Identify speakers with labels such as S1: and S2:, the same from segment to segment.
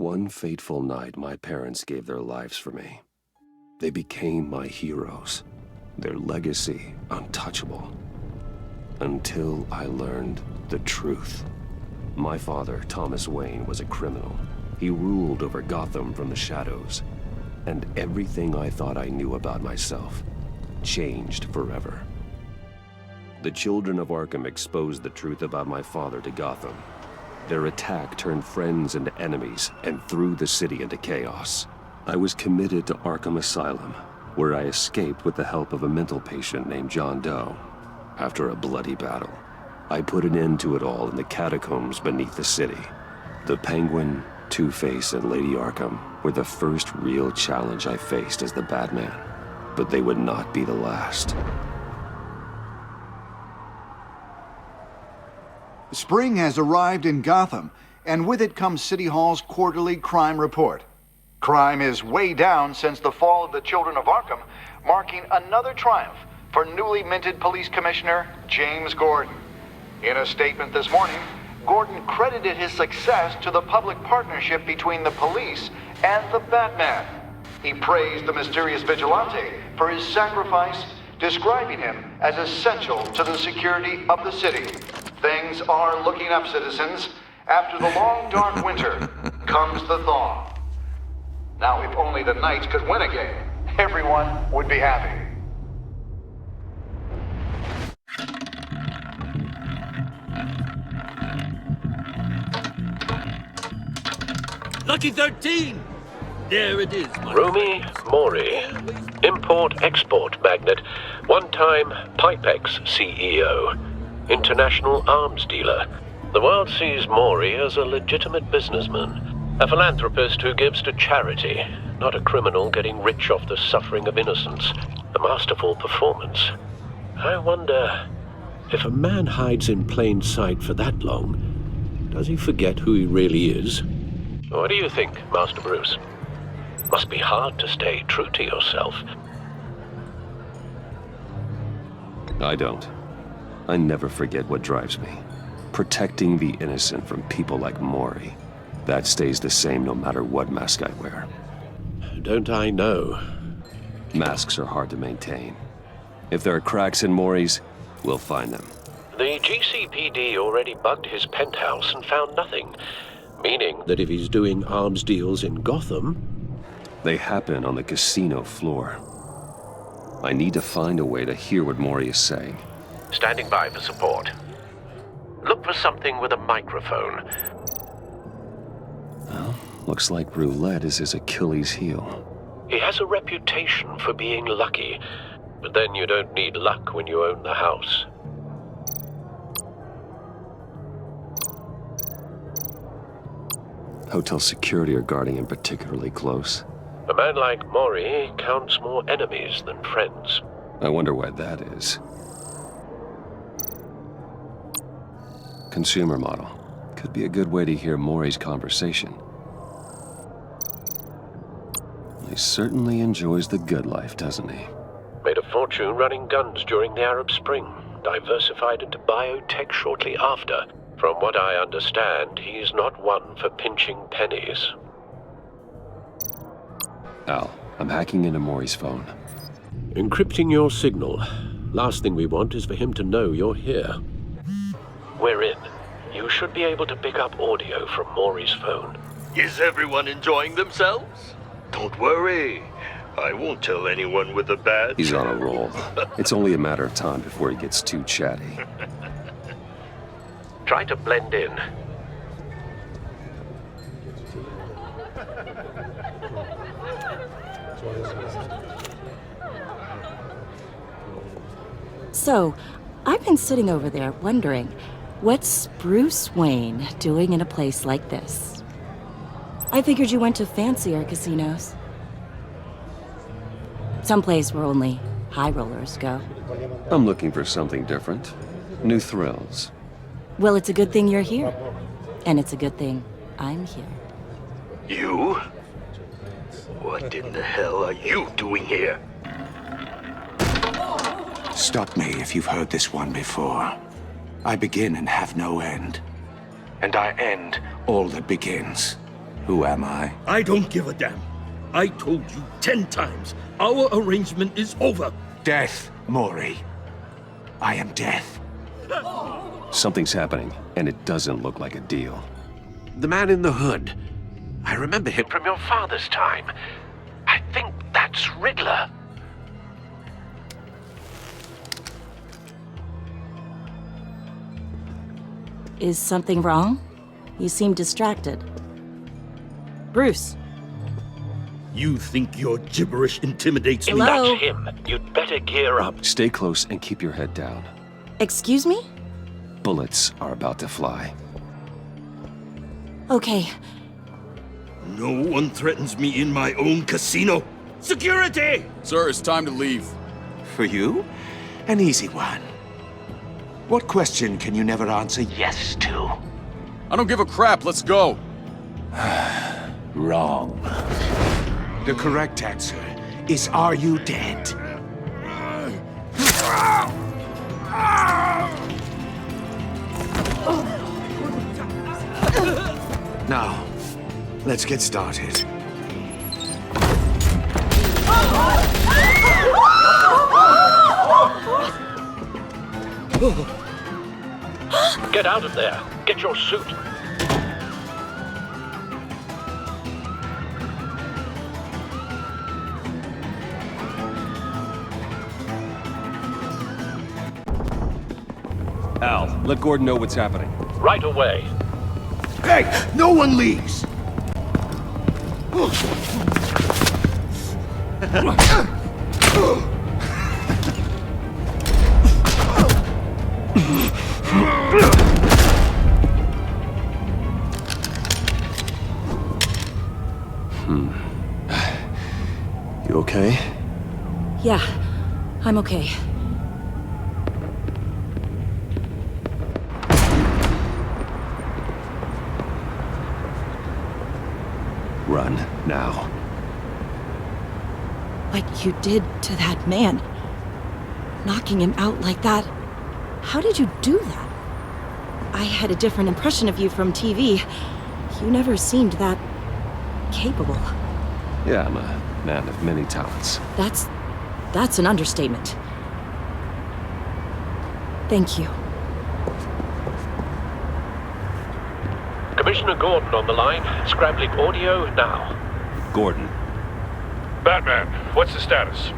S1: One fateful night, my parents gave their lives for me. They became my heroes, their legacy untouchable. Until I learned the truth. My father, Thomas Wayne, was a criminal. He ruled over Gotham from the shadows. And everything I thought I knew about myself changed forever. The children of Arkham exposed the truth about my father to Gotham. Their attack turned friends into enemies and threw the city into chaos. I was committed to Arkham Asylum, where I escaped with the help of a mental patient named John Doe. After a bloody battle, I put an end to it all in the catacombs beneath the city. The Penguin, Two-Face, and Lady Arkham were the first real challenge I faced as the Batman, but they would not be the last.
S2: Spring has arrived in Gotham, and with it comes City Hall's quarterly crime report. Crime is way down since the fall of the Children of Arkham, marking another triumph for newly minted Police Commissioner James Gordon. In a statement this morning, Gordon credited his success to the public partnership between the police and the Batman. He praised the mysterious vigilante for his sacrifice, describing him as essential to the security of the city. Things are looking up, citizens. After the long, dark winter comes the thaw. Now, if only the Knights could win a game, everyone would be happy.
S3: Lucky 13! There it is, my
S4: Rumi Mori, import-export magnate, one-time Pipex CEO, international arms dealer. The world sees Mori as a legitimate businessman, a philanthropist who gives to charity, not a criminal getting rich off the suffering of innocence. A masterful performance. I wonder, if a man hides in plain sight for that long, does he forget who he really is? What do you think, Master Bruce? Must be hard to stay true to yourself.
S1: I don't. I never forget what drives me. Protecting the innocent from people like Mori. That stays the same no matter what mask I wear.
S4: Don't I know?
S1: Masks are hard to maintain. If there are cracks in Mori's, we'll find them.
S4: The GCPD already bugged his penthouse and found nothing. Meaning that if he's doing arms deals in Gotham...
S1: They happen on the casino floor. I need to find a way to hear what Mori is saying.
S4: Standing by for support. Look for something with a microphone.
S1: Well, looks like roulette is his Achilles heel.
S4: He has a reputation for being lucky, but then you don't need luck when you own the house.
S1: Hotel security are guarding him particularly close.
S4: A man like Mori counts more enemies than friends.
S1: I wonder why that is. Consumer model. Could be a good way to hear Mori's conversation. He certainly enjoys the good life, doesn't he?
S4: Made a fortune running guns during the Arab Spring. Diversified into biotech shortly after. From what I understand, he's not one for pinching pennies.
S1: Al, I'm hacking into Mori's phone.
S4: Encrypting your signal. Last thing we want is for him to know you're here. We're in. You should be able to pick up audio from Mori's phone.
S3: Is everyone enjoying themselves?
S5: Don't worry. I won't tell anyone with a badge.
S1: He's on a roll. It's only a matter of time before he gets too chatty.
S4: Try to blend in.
S6: So, I've been sitting over there wondering, what's Bruce Wayne doing in a place like this? I figured you went to fancier casinos. Someplace where only high rollers go.
S1: I'm looking for something different. New thrills.
S6: Well, it's a good thing you're here. And it's a good thing I'm here.
S5: You? What in the hell are you doing here?
S7: Stop me if you've heard this one before. I begin and have no end. And I end all that begins. Who am I?
S3: I don't give a damn. I told you 10 times. Our arrangement is over.
S7: Death, Maury. I am death.
S1: Something's happening, and it doesn't look like a deal.
S4: The man in the hood. I remember him from your father's time. I think that's Riddler.
S6: Is something wrong? You seem distracted. Bruce.
S3: You think your gibberish intimidates me?
S6: Hello?
S4: That's him. You'd better gear up.
S1: Stay close and keep your head down.
S6: Excuse me?
S1: Bullets are about to fly.
S6: Okay.
S3: No one threatens me in my own casino. Security!
S8: Sir, it's time to leave.
S7: For you? An easy one. What question can you never answer yes to?
S8: I don't give a crap, let's go.
S7: Wrong. The correct answer is, are you dead? Now, let's get started.
S4: Get out of there. Get your suit.
S1: Al, let Gordon know what's happening.
S4: Right away.
S5: Hey, no one leaves!
S1: You okay?
S6: Yeah, I'm okay.
S1: Run, now.
S6: What you did to that man. Knocking him out like that. How did you do that? I had a different impression of you from TV. You never seemed that capable.
S1: Yeah, I'm a man of many talents.
S6: That's an understatement. Thank you.
S4: Commissioner Gordon on the line. Scrambling audio now.
S1: Gordon,
S9: Batman, what's the status?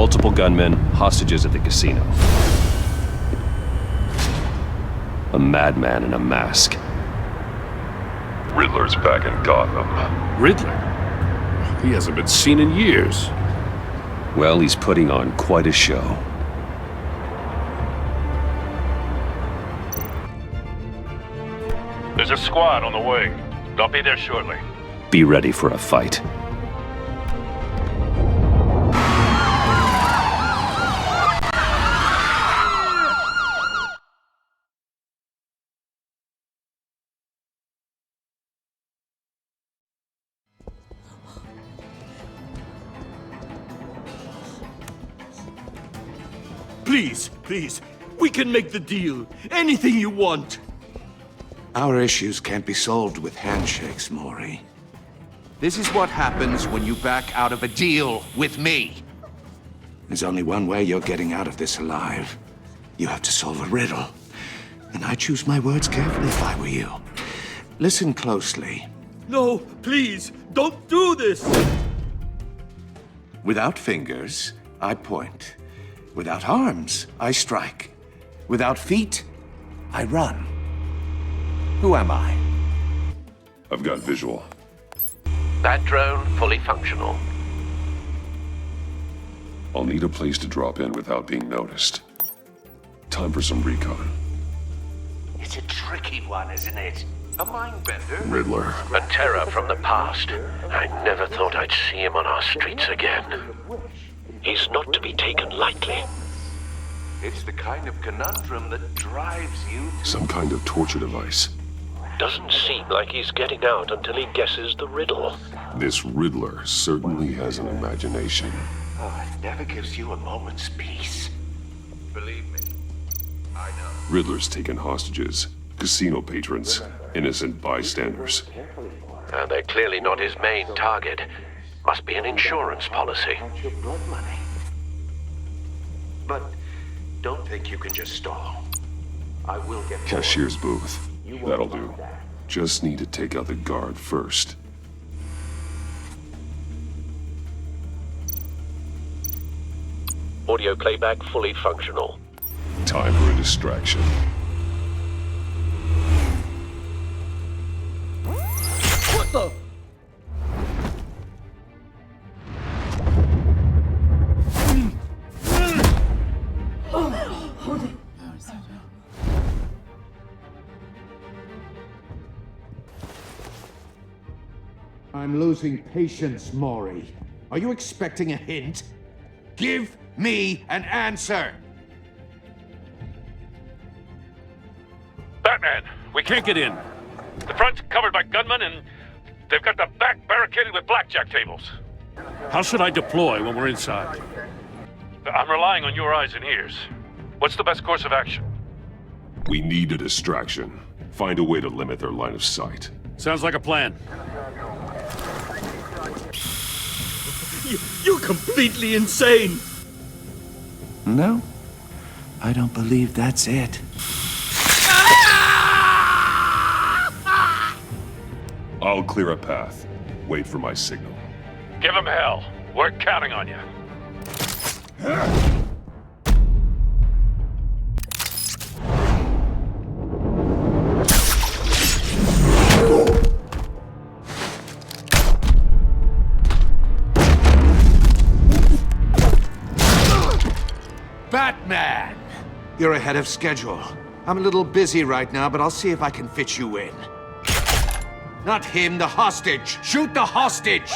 S1: multiple gunmen, hostages at the casino. A madman in a mask.
S9: Riddler's back in Gotham.
S5: Riddler? He hasn't been seen in years.
S1: Well, he's putting on quite a show.
S9: There's a squad on the way. They'll be there shortly.
S1: Be ready for a fight.
S3: Please, please, we can make the deal. Anything you want.
S7: Our issues can't be solved with handshakes, Maury.
S10: This is what happens when you back out of a deal with me.
S7: There's only one way you're getting out of this alive. You have to solve a riddle. And I choose my words carefully if I were you. Listen closely.
S3: No, please, don't do this.
S7: Without fingers, I point. Without arms, I strike. Without feet, I run. Who am I?
S9: I've got visual.
S4: That drone fully functional.
S9: I'll need a place to drop in without being noticed. Time for some recon.
S10: It's a tricky one, isn't it? A mindbender.
S9: Riddler.
S4: A terror from the past. I never thought I'd see him on our streets again. He's not to be taken lightly.
S10: It's the kind of conundrum that drives you to...
S9: Some kind of torture device.
S4: Doesn't seem like he's getting out until he guesses the riddle.
S9: This Riddler certainly has an imagination.
S7: Oh, it never gives you a moment's peace.
S5: Believe me, I know.
S9: Riddler's taken hostages, casino patrons, innocent bystanders.
S4: And they're clearly not his main target. Must be an insurance policy.
S7: Your blood money. But don't think you can just stall. I will get
S9: Cashier's booth. That'll do. Just need to take out the guard first.
S4: Audio playback fully functional.
S9: Time for a distraction.
S8: What the?
S10: I'm losing patience, Maury. Are you expecting a hint? Give me an answer!
S11: Batman, we can't get in. The front's covered by gunmen, and they've got the back barricaded with blackjack tables. How should I deploy when we're inside? I'm relying on your eyes and ears. What's the best course of action?
S9: We need a distraction. Find a way to limit their line of sight.
S11: Sounds like a plan.
S3: You're completely insane!
S7: No, I don't believe that's it.
S9: I'll clear a path. Wait for my signal.
S11: Give him hell. We're counting on you.
S10: Batman! You're ahead of schedule. I'm a little busy right now, but I'll see if I can fit you in. Not him, the hostage! Shoot the hostage!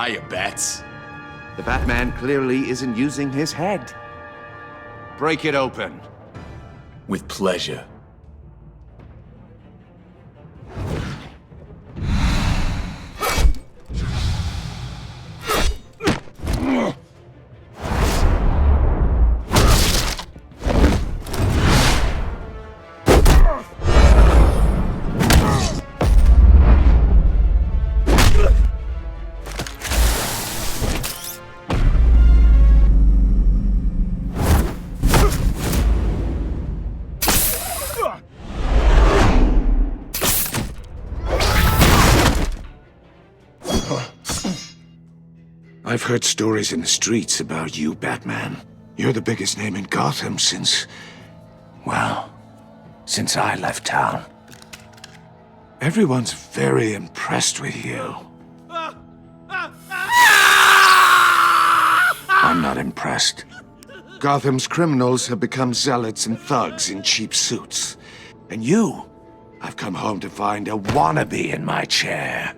S8: Hiya, Bats.
S10: The Batman clearly isn't using his head. Break it open.
S8: With pleasure.
S7: I've heard stories in the streets about you, Batman. You're the biggest name in Gotham since... well, since I left town. Everyone's very impressed with you. I'm not impressed. Gotham's criminals have become zealots and thugs in cheap suits. And you, I've come home to find a wannabe in my chair.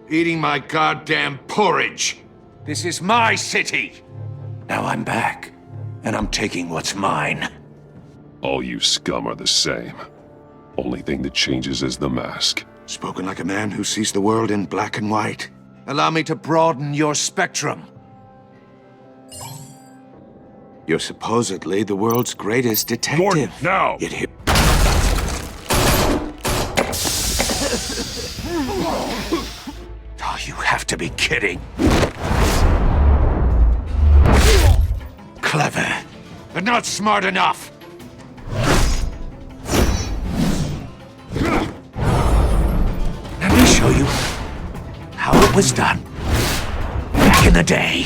S10: Eating my goddamn porridge! This is my city!
S7: Now I'm back, and I'm taking what's mine.
S9: All you scum are the same. Only thing that changes is the mask.
S7: Spoken like a man who sees the world in black and white.
S10: Allow me to broaden your spectrum.
S7: You're supposedly the world's greatest detective.
S9: Gordon, now!
S7: Yet here... Oh, you have to be kidding. Clever,
S10: But not smart enough!
S7: let me show you how it was done back in the day.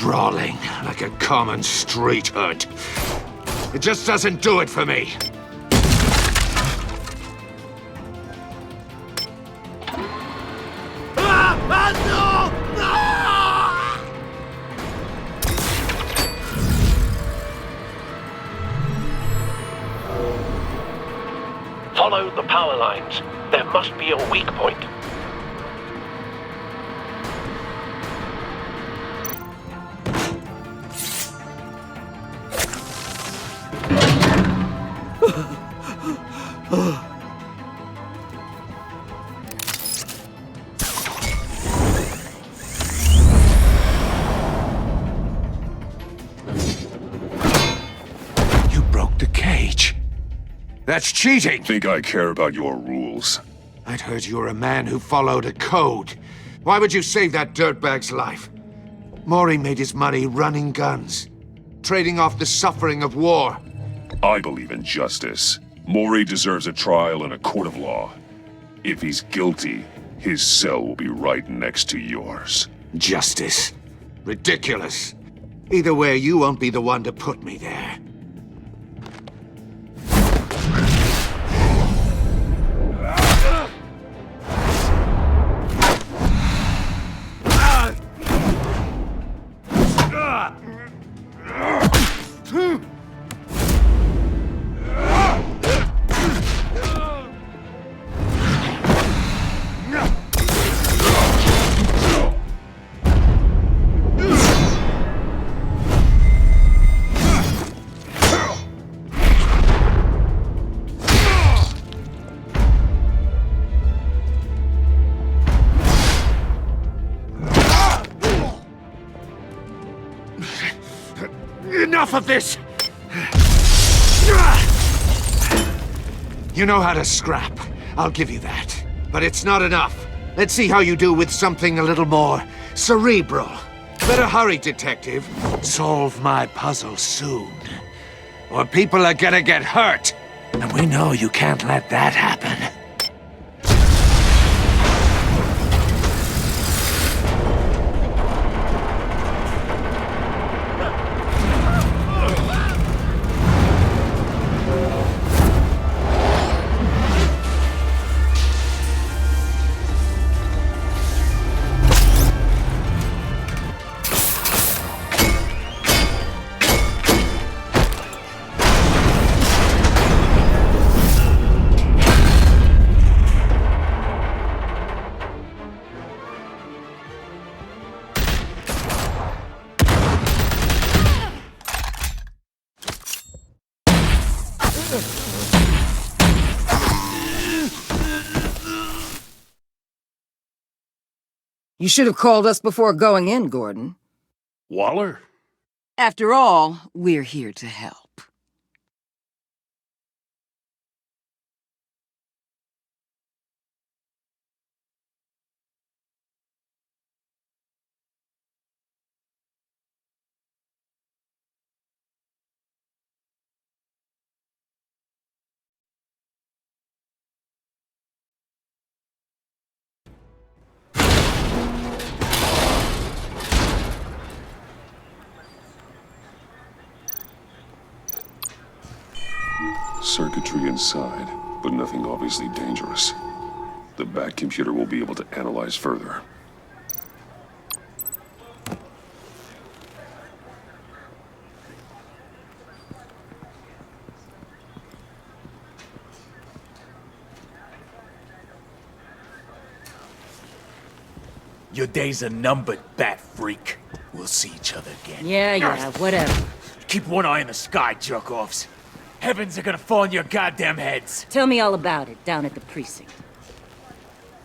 S10: Brawling like a common street hood. It just doesn't do it for me.
S4: Follow the power lines. There must be a weak point.
S10: You broke the cage. That's cheating!
S9: Think I care about your rules?
S10: I'd heard you were a man who followed a code. Why would you save that dirtbag's life? Maury made his money running guns, trading off the suffering of war.
S9: I believe in justice. Maury deserves a trial in a court of law. If he's guilty, his cell will be right next to yours.
S10: Justice. Ridiculous. Either way, you won't be the one to put me there. Enough of this! You know how to scrap. I'll give you that. But it's not enough. Let's see how you do with something a little more cerebral. Better hurry, detective. Solve my puzzle soon. Or people are gonna get hurt. And we know you can't let that happen.
S12: You should have called us before going in, Gordon.
S11: Waller?
S12: After all, we're here to help.
S9: Circuitry inside, but nothing obviously dangerous. The back computer will be able to analyze further.
S8: Your days are numbered, bat freak. We'll see each other again.
S12: Yeah, whatever.
S8: Keep one eye in the sky, jerk-offs. Heavens are gonna fall on your goddamn heads.
S12: Tell me all about it down at the precinct.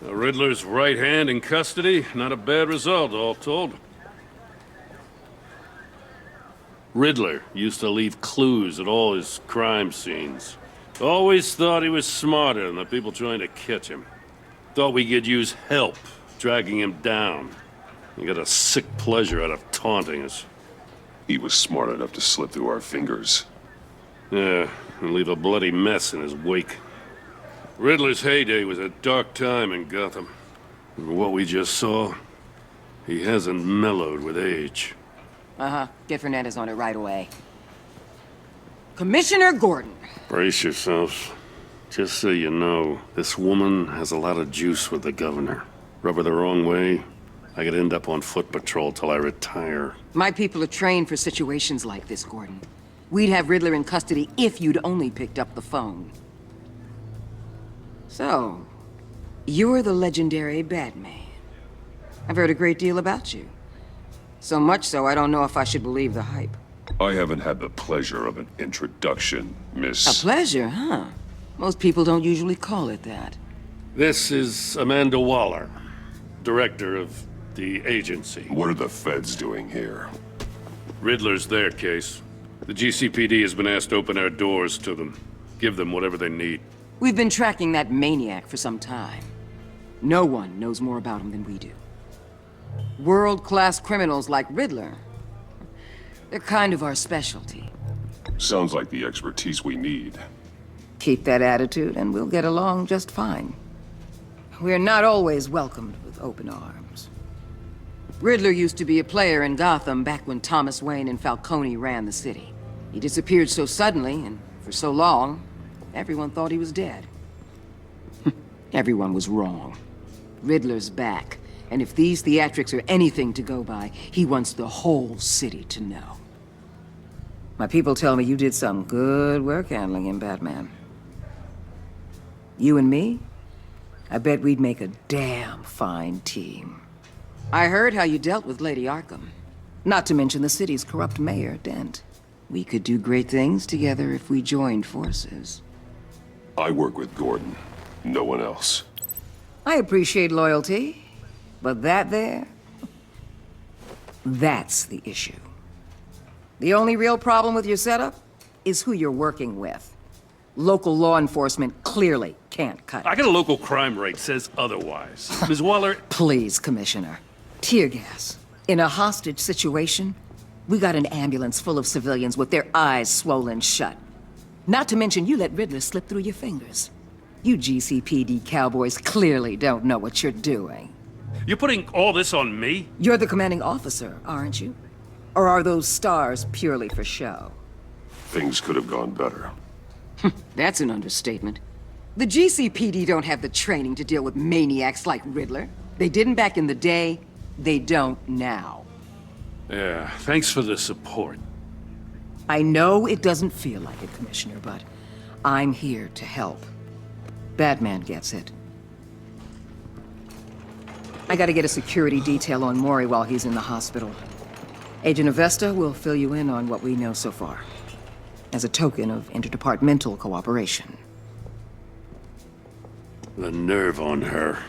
S11: The Riddler's right hand in custody. Not a bad result, all told. Riddler used to leave clues at all his crime scenes. Always thought he was smarter than the people trying to catch him. Thought we could use help, dragging him down. He got a sick pleasure out of taunting us.
S9: He was smart enough to slip through our fingers.
S11: Yeah, and leave a bloody mess in his wake. Riddler's heyday was a dark time in Gotham. And what we just saw, he hasn't mellowed with age.
S12: Uh-huh. Get Fernandez on it right away. Commissioner Gordon.
S11: Brace yourselves. Just so you know, this woman has a lot of juice with the governor. Rub her the wrong way, I could end up on foot patrol till I retire.
S12: My people are trained for situations like this, Gordon. We'd have Riddler in custody if you'd only picked up the phone. So, you're the legendary Batman. I've heard a great deal about you. So much so, I don't know if I should believe the hype.
S9: I haven't had the pleasure of an introduction, Miss...
S12: A pleasure, huh? Most people don't usually call it that.
S11: This is Amanda Waller, director of the agency.
S9: What are the feds doing here?
S11: Riddler's their case. The GCPD has been asked to open our doors to them. Give them whatever they need.
S12: We've been tracking that maniac for some time. No one knows more about him than we do. World-class criminals like Riddler. They're kind of our specialty.
S9: Sounds like the expertise we need.
S12: Keep that attitude and we'll get along just fine. We're not always welcomed with open arms. Riddler used to be a player in Gotham back when Thomas Wayne and Falcone ran the city. He disappeared so suddenly and for so long, everyone thought he was dead. Everyone was wrong. Riddler's back, and if these theatrics are anything to go by, he wants the whole city to know. My people tell me you did some good work handling him, Batman. You and me? I bet we'd make a damn fine team. I heard how you dealt with Lady Arkham. Not to mention the city's corrupt mayor, Dent. We could do great things together if we joined forces.
S9: I work with Gordon. No one else.
S12: I appreciate loyalty, but that there... that's the issue. The only real problem with your setup is who you're working with. Local law enforcement clearly can't cut it.
S11: I got a local crime rate says otherwise. Ms. Waller...
S12: Please, Commissioner. Tear gas. In a hostage situation, we got an ambulance full of civilians with their eyes swollen shut. Not to mention you let Riddler slip through your fingers. You GCPD cowboys clearly don't know what you're doing.
S11: You're putting all this on me?
S12: You're the commanding officer, aren't you? Or are those stars purely for show?
S9: Things could have gone better.
S12: That's an understatement. The GCPD don't have the training to deal with maniacs like Riddler. They didn't back in the day, they don't now.
S11: Yeah, thanks for the support.
S12: I know it doesn't feel like it, Commissioner, but I'm here to help. Batman gets it. I gotta get a security detail on Mori while he's in the hospital. Agent Avesta will fill you in on what we know so far, as a token of interdepartmental cooperation.
S11: The nerve on her.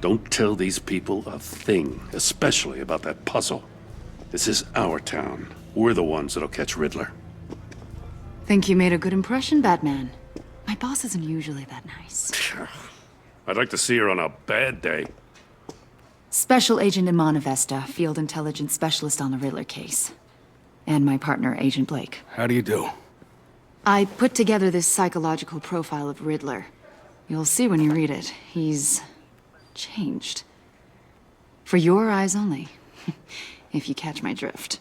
S11: Don't tell these people a thing, especially about that puzzle. This is our town. We're the ones that'll catch Riddler.
S13: Think you made a good impression, Batman. My boss isn't usually that nice.
S11: I'd like to see her on a bad day.
S13: Special Agent Iman Avesta, Field Intelligence Specialist on the Riddler case. And my partner, Agent Blake.
S8: How do you do?
S13: I put together this psychological profile of Riddler. You'll see when you read it. He's... changed. For your eyes only, if you catch my drift.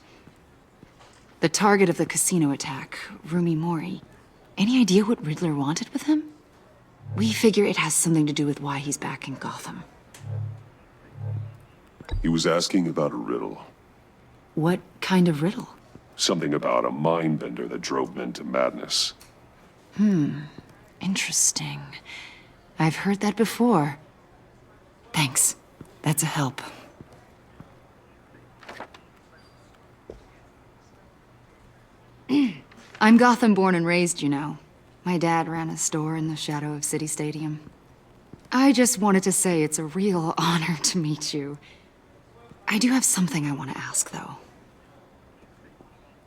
S13: The target of the casino attack, Rumi Mori. Any idea what Riddler wanted with him? We figure it has something to do with why he's back in Gotham.
S9: He was asking about a riddle.
S13: What kind of riddle?
S9: Something about a mind bender that drove men to madness.
S13: Interesting. I've heard that before. Thanks. That's a help. I'm Gotham born and raised, you know. My dad ran a store in the shadow of City Stadium. I just wanted to say it's a real honor to meet you. I do have something I want to ask, though.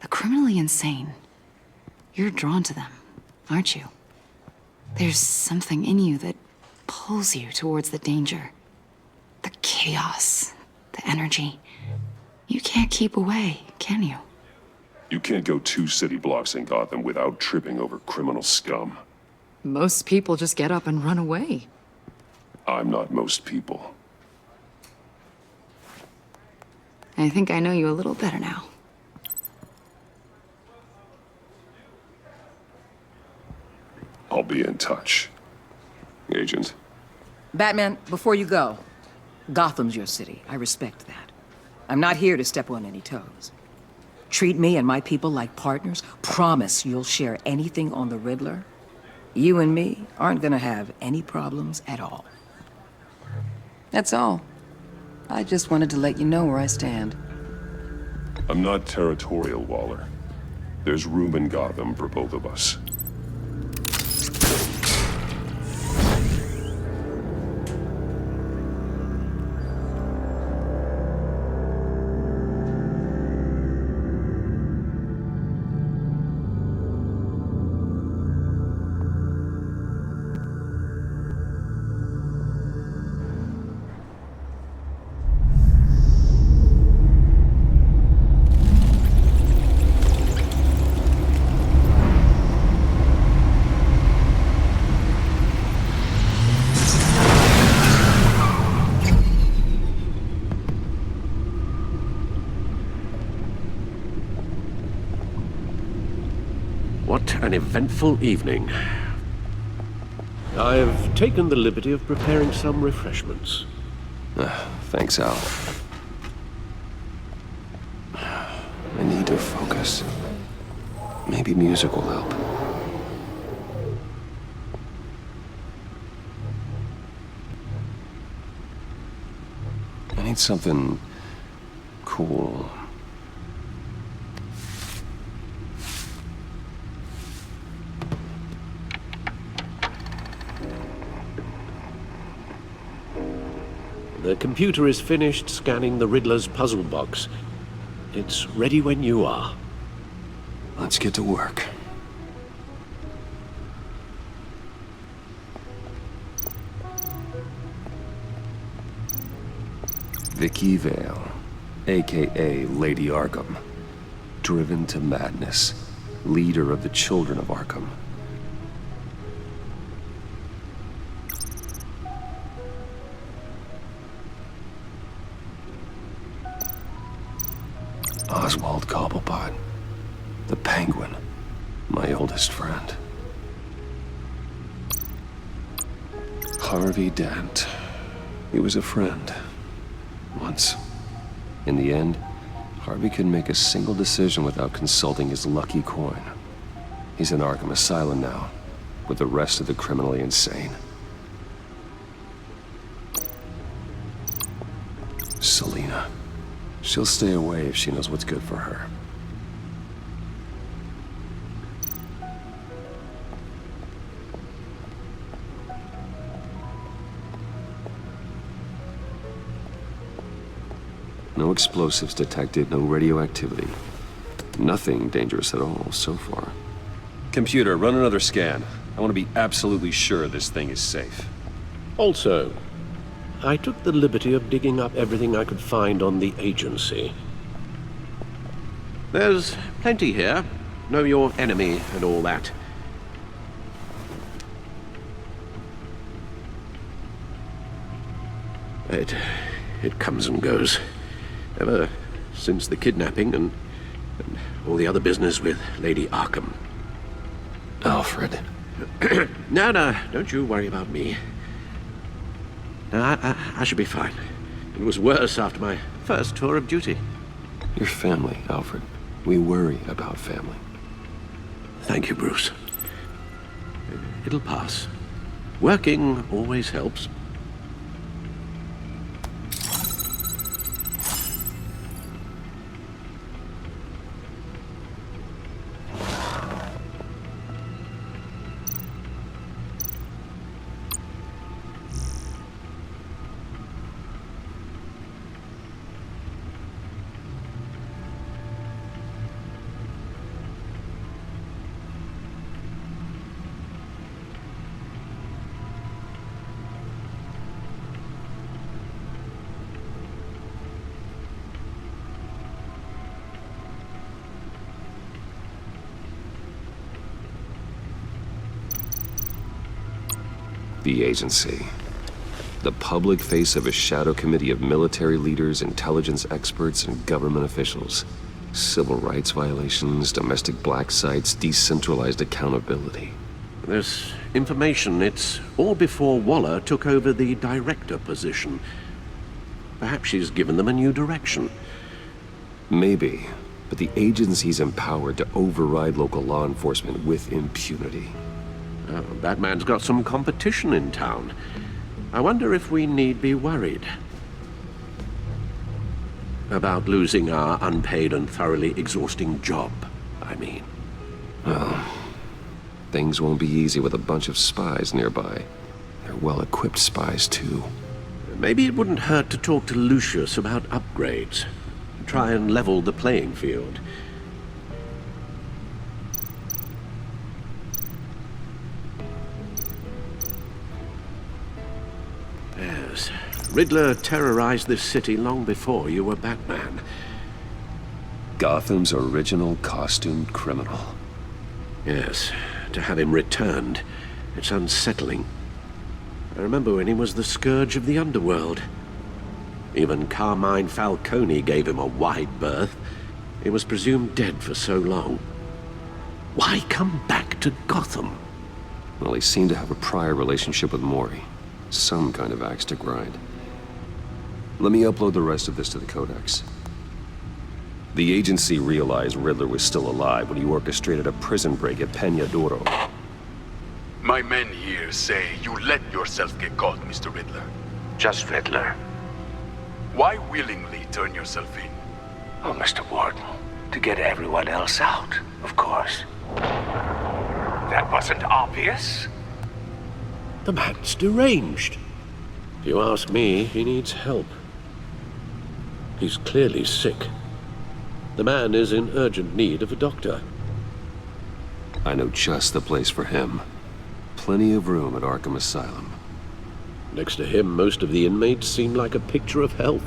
S13: The criminally insane. You're drawn to them, aren't you? There's something in you that pulls you towards the danger. The chaos, the energy. You can't keep away, can you?
S9: You can't go 2 city blocks in Gotham without tripping over criminal scum.
S13: Most people just get up and run away.
S9: I'm not most people.
S13: I think I know you a little better now.
S9: be in touch. Agent.
S12: Batman, before you go, Gotham's your city. I respect that. I'm not here to step on any toes. Treat me and my people like partners. Promise you'll share anything on the Riddler. You and me aren't gonna have any problems at all. That's all. I just wanted to let you know where I stand.
S9: I'm not territorial, Waller. There's room in Gotham for both of us.
S4: What an eventful evening. I've taken the liberty of preparing some refreshments.
S1: Thanks, Al. I need to focus. Maybe music will help. I need something cool.
S4: The computer is finished scanning the Riddler's puzzle box. It's ready when you are.
S1: Let's get to work. Vicky Vale, aka Lady Arkham. Driven to madness. Leader of the Children of Arkham. Oswald Cobblepot, the Penguin, my oldest friend. Harvey Dent, he was a friend, once. In the end, Harvey couldn't make a single decision without consulting his lucky coin. He's in Arkham Asylum now, with the rest of the criminally insane. Selina. She'll stay away if she knows what's good for her. No explosives detected, no radioactivity. Nothing dangerous at all so far. Computer, run another scan. I want to be absolutely sure this thing is safe.
S4: Also, I took the liberty of digging up everything I could find on the agency. There's plenty here. Know your enemy and all that. It comes and goes. Ever since the kidnapping and all the other business with Lady Arkham.
S1: Alfred.
S4: No, don't you worry about me. No, I should be fine. It was worse after my first tour of duty.
S1: Your family, Alfred. We worry about family.
S4: Thank you, Bruce. It'll pass. Working always helps.
S1: The agency. The public face of a shadow committee of military leaders, intelligence experts, and government officials. Civil rights violations, domestic black sites, decentralized accountability.
S4: This information, it's all before Waller took over the director position. Perhaps she's given them a new direction.
S1: Maybe, but the agency's empowered to override local law enforcement with impunity.
S4: Oh, Batman's got some competition in town. I wonder if we need be worried. About losing our unpaid and thoroughly exhausting job, I mean.
S1: Well, things won't be easy with a bunch of spies nearby. They're well-equipped spies, too.
S4: Maybe it wouldn't hurt to talk to Lucius about upgrades. Try and level the playing field. Yes, Riddler terrorized this city long before you were Batman.
S1: Gotham's original costumed criminal.
S4: Yes, to have him returned, it's unsettling. I remember when he was the scourge of the underworld. Even Carmine Falcone gave him a wide berth. He was presumed dead for so long. Why come back to Gotham?
S1: Well, he seemed to have a prior relationship with Mori. Some kind of axe to grind. Let me upload the rest of this to the Codex. The agency realized Riddler was still alive when he orchestrated a prison break at Peña Duro.
S5: My men here say you let yourself get caught, Mr. Riddler.
S10: Just Riddler.
S5: Why willingly turn yourself in?
S10: Oh, Mr. Warden, to get everyone else out, of course. That wasn't obvious.
S4: The man's deranged. If you ask me, he needs help. He's clearly sick. The man is in urgent need of a doctor.
S1: I know just the place for him. Plenty of room at Arkham Asylum.
S4: Next to him, most of the inmates seem like a picture of health.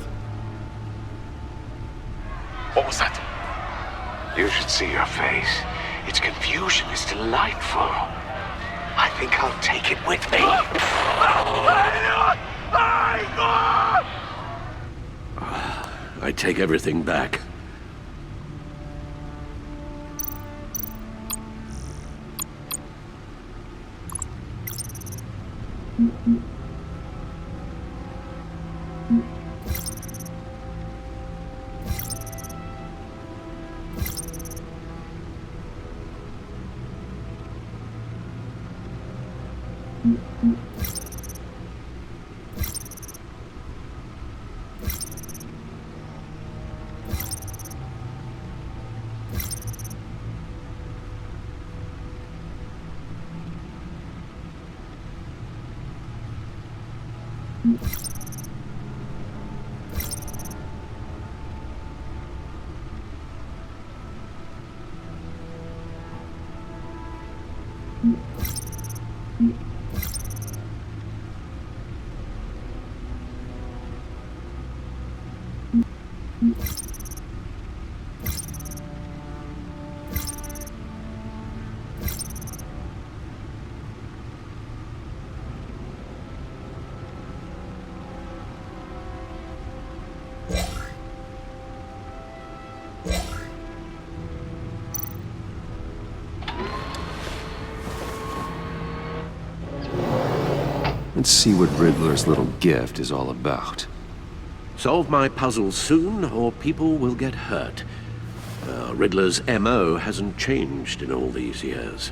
S5: What was that?
S10: You should see your face. Its confusion is delightful. I think I'll take it with me.
S4: I take everything back.
S1: Let's see what Riddler's little gift is all about.
S4: Solve my puzzle soon, or people will get hurt. Riddler's MO hasn't changed in all these years.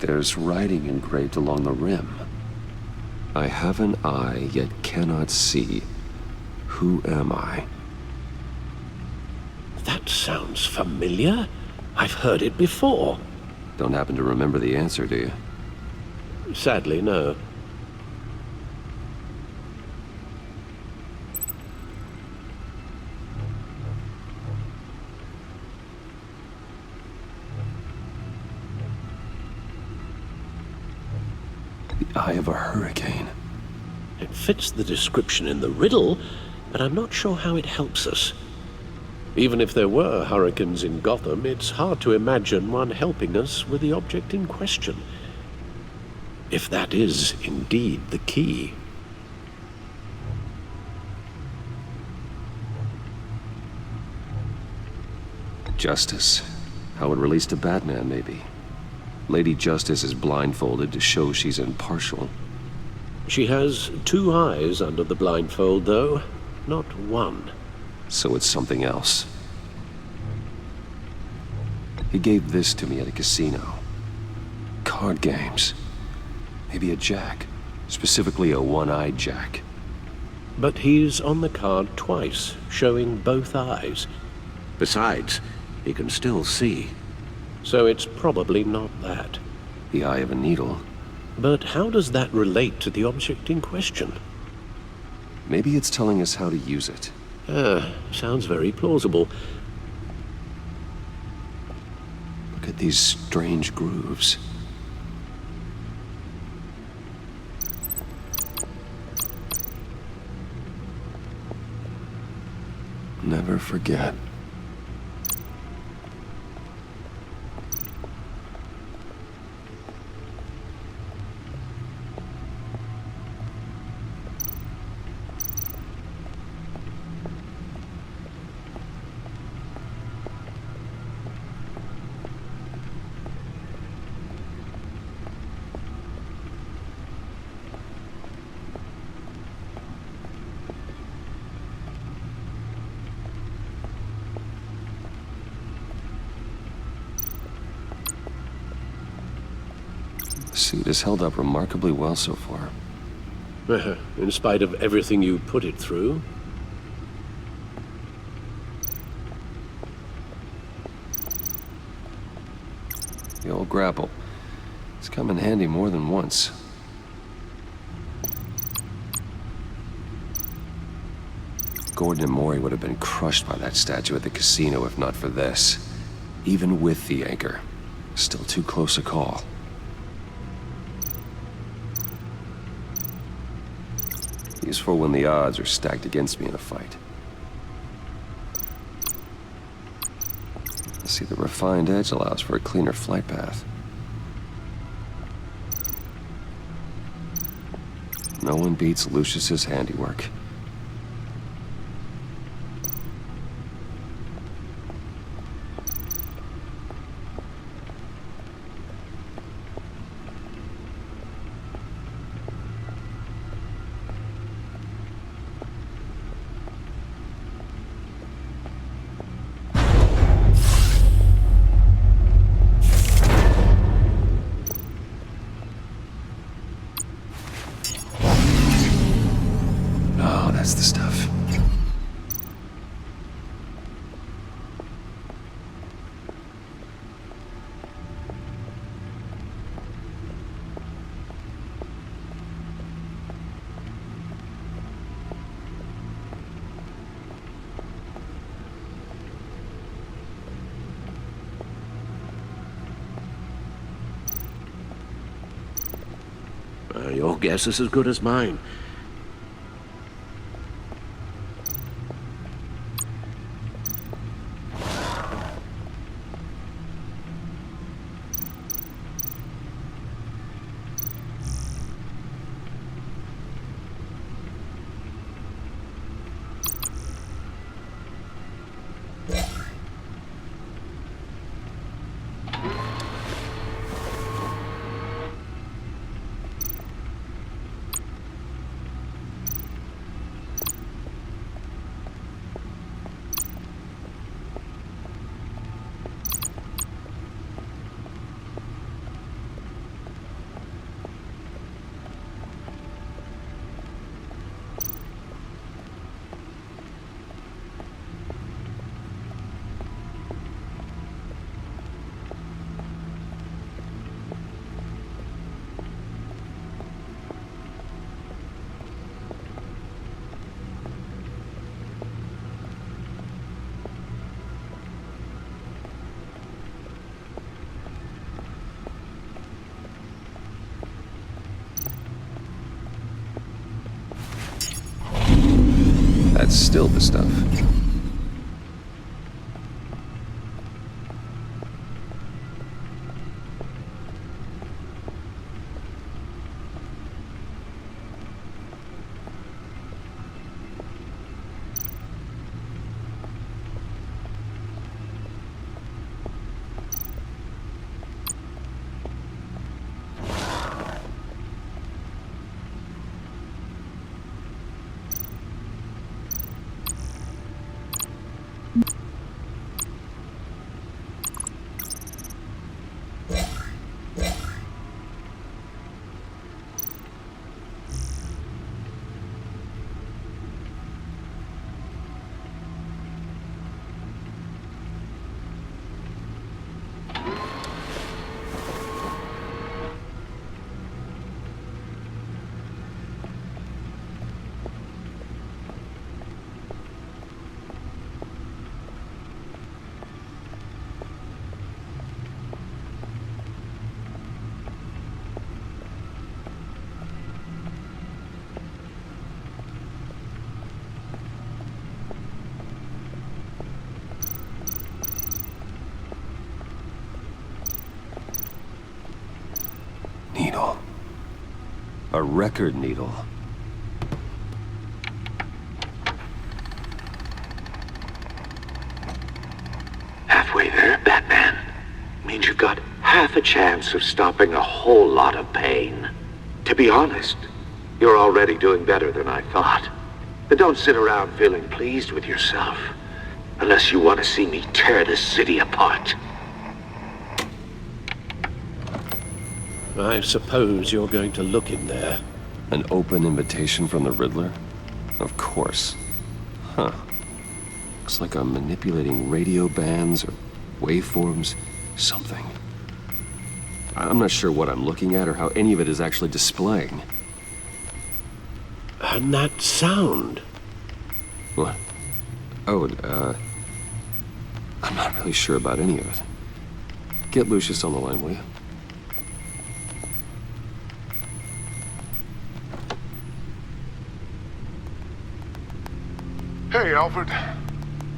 S1: There's writing engraved along the rim. I have an eye, yet cannot see. Who am I?
S4: That sounds familiar. I've heard it before.
S1: Don't happen to remember the answer, do you?
S4: Sadly, no.
S1: The eye of a hurricane.
S4: It fits the description in the riddle, but I'm not sure how it helps us. Even if there were hurricanes in Gotham, it's hard to imagine one helping us with the object in question. If that is indeed the key.
S1: Justice. How it relates to Batman, maybe. Lady Justice is blindfolded to show she's impartial.
S4: She has 2 eyes under the blindfold, though, not 1.
S1: So it's something else. He gave this to me at a casino. Card games. Maybe a jack. Specifically a one-eyed jack.
S4: But he's on the card twice, showing both eyes. Besides, he can still see. So it's probably not that.
S1: The eye of a needle.
S4: But how does that relate to the object in question?
S1: Maybe it's telling us how to use it.
S4: Sounds very plausible.
S1: Look at these strange grooves. Never forget. The suit has held up remarkably well so far.
S4: In spite of everything you put it through?
S1: The old grapple. It's come in handy more than once. Gordon and Maury would have been crushed by that statue at the casino if not for this. Even with the anchor. Still too close a call. Useful when the odds are stacked against me in a fight. See, the refined edge allows for a cleaner flight path. No one beats Lucius's handiwork. That's the stuff.
S4: Your guess is as good as mine.
S1: That's still the stuff. Needle. A record needle.
S5: Halfway there, Batman. Means you've got half a chance of stopping a whole lot of pain. To be honest, you're already doing better than I thought. But don't sit around feeling pleased with yourself. Unless you want to see me tear this city apart.
S4: I suppose you're going to look in there.
S1: An open invitation from the Riddler? Of course. Huh. Looks like I'm manipulating radio bands or waveforms, something. I'm not sure what I'm looking at or how any of it is actually displaying.
S4: And that sound?
S1: What? Oh, I'm not really sure about any of it. Get Lucius on the line, will you?
S14: Hey, Alfred.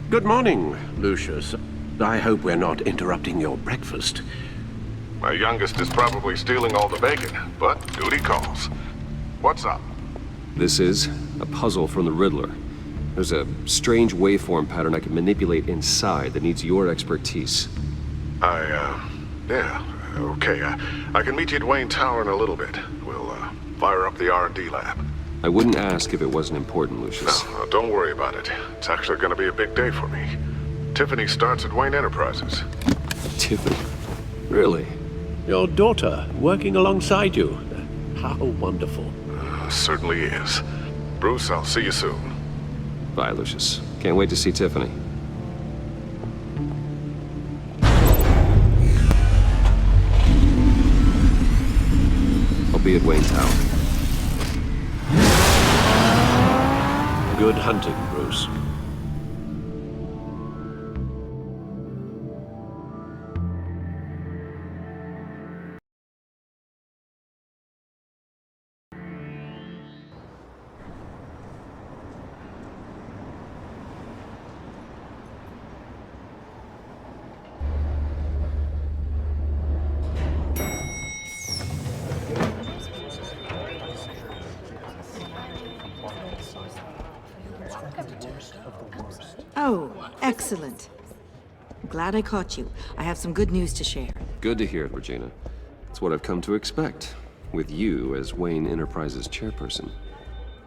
S4: Good morning, Lucius. I hope we're not interrupting your breakfast.
S14: My youngest is probably stealing all the bacon, but duty calls. What's up?
S1: This is a puzzle from the Riddler. There's a strange waveform pattern I can manipulate inside that needs your expertise.
S14: Yeah, okay. I can meet you at Wayne Tower in a little bit. We'll, fire up the R&D lab.
S1: I wouldn't ask if it wasn't important, Lucius.
S14: No, don't worry about it. It's actually gonna be a big day for me. Tiffany starts at Wayne Enterprises.
S1: Tiffany? Really?
S4: Your daughter working alongside you. How wonderful.
S14: Certainly is. Bruce, I'll see you soon.
S1: Bye, Lucius. Can't wait to see Tiffany. I'll be at Wayne Tower.
S4: Good hunting, Bruce.
S6: Oh, excellent. I'm glad I caught you. I have some good news to share.
S1: Good to hear it, Regina. It's what I've come to expect, with you as Wayne Enterprises chairperson.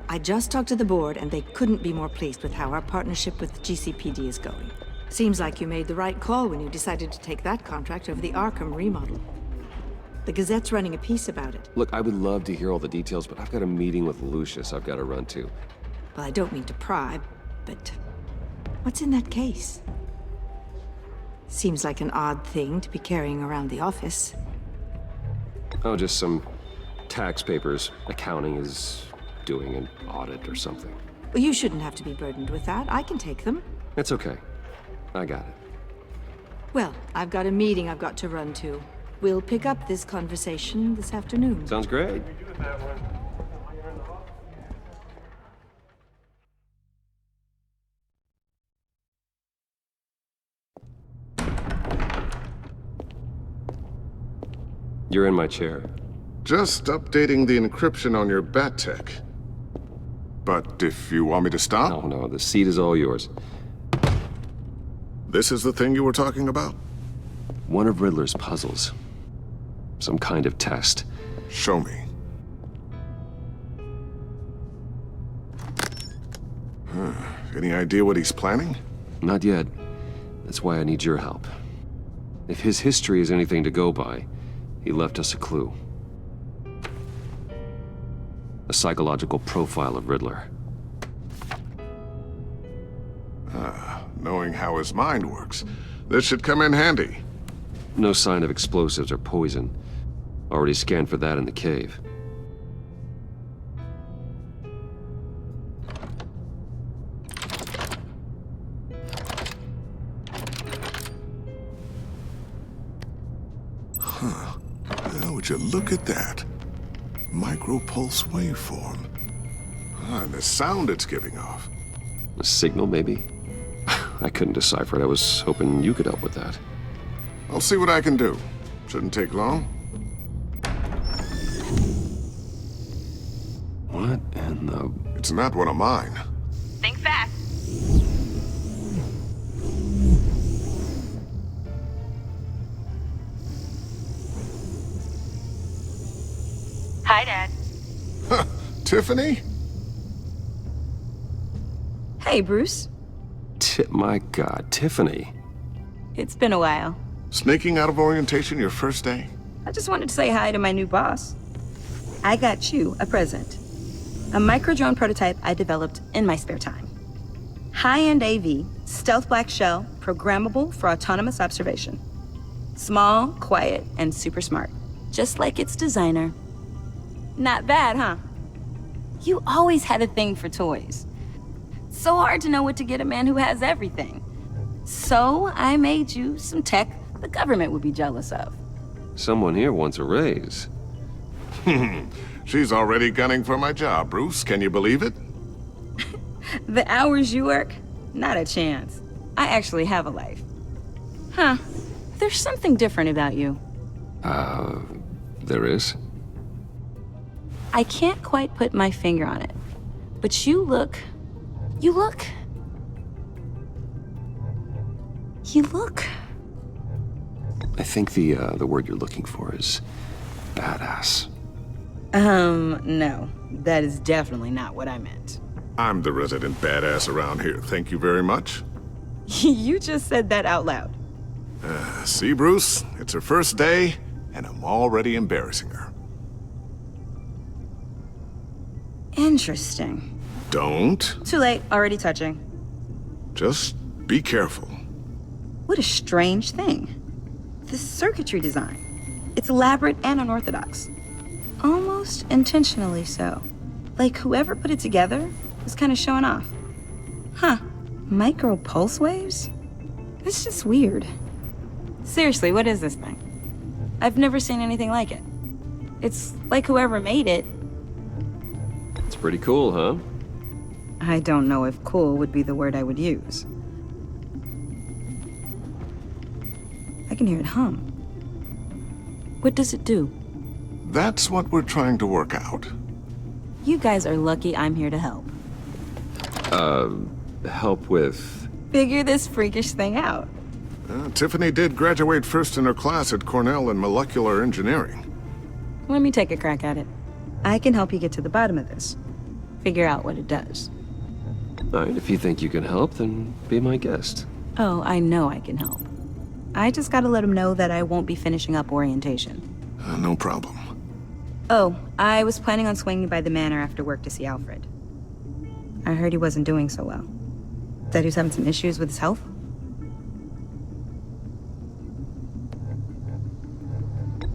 S6: I just talked to the board, and they couldn't be more pleased with how our partnership with GCPD is going. Seems like you made the right call when you decided to take that contract over the Arkham remodel. The Gazette's running a piece about it.
S1: Look, I would love to hear all the details, but I've got a meeting with Lucius I've got to run to.
S6: Well, I don't mean to pry, but what's in that case? Seems like an odd thing to be carrying around the office.
S1: Oh, just some tax papers. Accounting is doing an audit or something.
S6: Well, you shouldn't have to be burdened with that. I can take them.
S1: It's okay. I got it.
S6: Well, I've got a meeting I've got to run to. We'll pick up this conversation this afternoon.
S1: Sounds great. You're in my chair.
S14: Just updating the encryption on your bat tech. But if you want me to stop...
S1: No, the seat is all yours.
S14: This is the thing you were talking about?
S1: One of Riddler's puzzles. Some kind of test.
S14: Show me. Any idea what he's planning?
S1: Not yet. That's why I need your help. If his history is anything to go by, he left us a clue. A psychological profile of Riddler.
S14: Knowing how his mind works, this should come in handy.
S1: No sign of explosives or poison. Already scanned for that in the cave.
S14: Well, would you look at that? Micropulse waveform. And the sound it's giving off.
S1: A signal, maybe? I couldn't decipher it. I was hoping you could help with that.
S14: I'll see what I can do. Shouldn't take long.
S1: What in the...
S14: It's not one of mine.
S15: Think fast. Hi, Dad.
S14: Tiffany?
S6: Hey, Bruce.
S1: My God, Tiffany.
S6: It's been a while.
S14: Sneaking out of orientation your first day?
S6: I just wanted to say hi to my new boss. I got you a present. A micro-drone prototype I developed in my spare time. High-end AV, stealth black shell, programmable for autonomous observation. Small, quiet, and super smart. Just like its designer. Not bad, huh? You always had a thing for toys. So hard to know what to get a man who has everything. So I made you some tech the government would be jealous of.
S1: Someone here wants a raise.
S14: She's already gunning for my job, Bruce. Can you believe it?
S6: The hours you work? Not a chance. I actually have a life. Huh. There's something different about you.
S1: There is?
S6: I can't quite put my finger on it. But you look...
S1: I think the word you're looking for is badass.
S6: No. That is definitely not what I meant.
S14: I'm the resident badass around here. Thank you very much.
S6: You just said that out loud.
S14: See, Bruce? It's her first day, and I'm already embarrassing her.
S6: Interesting.
S14: Don't.
S6: Too late. Already touching.
S14: Just be careful.
S6: What a strange thing. The circuitry design. It's elaborate and unorthodox. Almost intentionally so. Like whoever put it together was kind of showing off. Huh. Micro pulse waves? It's just weird. Seriously, what is this thing? I've never seen anything like it. It's like whoever made it.
S1: It's pretty cool, huh?
S6: I don't know if cool would be the word I would use. I can hear it hum. What does it do?
S14: That's what we're trying to work out.
S6: You guys are lucky I'm here to help.
S1: Help with...
S6: Figure this freakish thing out.
S14: Tiffany did graduate first in her class at Cornell in molecular engineering.
S6: Let me take a crack at it. I can help you get to the bottom of this. Figure out what it does.
S1: All right, if you think you can help, then be my guest.
S6: Oh, I know I can help. I just gotta let him know that I won't be finishing up orientation.
S14: No problem.
S6: Oh, I was planning on swinging by the manor after work to see Alfred. I heard he wasn't doing so well. That he was having some issues with his health?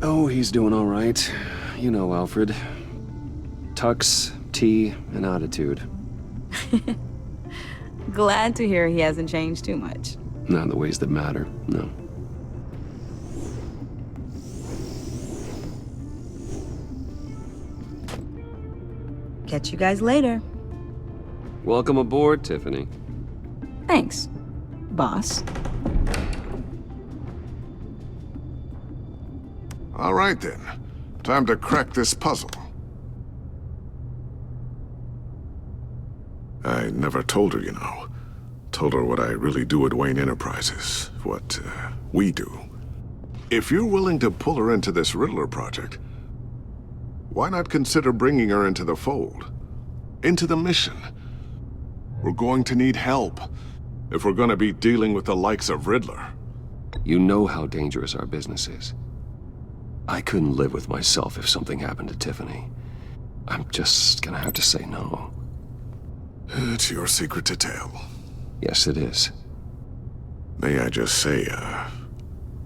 S1: Oh, he's doing all right. You know Alfred. Tux, tea, and attitude.
S6: Glad to hear he hasn't changed too much.
S1: Not in the ways that matter, no.
S6: Catch you guys later.
S1: Welcome aboard, Tiffany.
S6: Thanks, boss.
S14: All right then. Time to crack this puzzle. I never told her, you know. Told her what I really do at Wayne Enterprises. What, we do. If you're willing to pull her into this Riddler project, why not consider bringing her into the fold? Into the mission? We're going to need help if we're gonna be dealing with the likes of Riddler.
S1: You know how dangerous our business is. I couldn't live with myself if something happened to Tiffany. I'm just gonna have to say no.
S14: It's your secret to tell.
S1: Yes, it is.
S14: May I just say,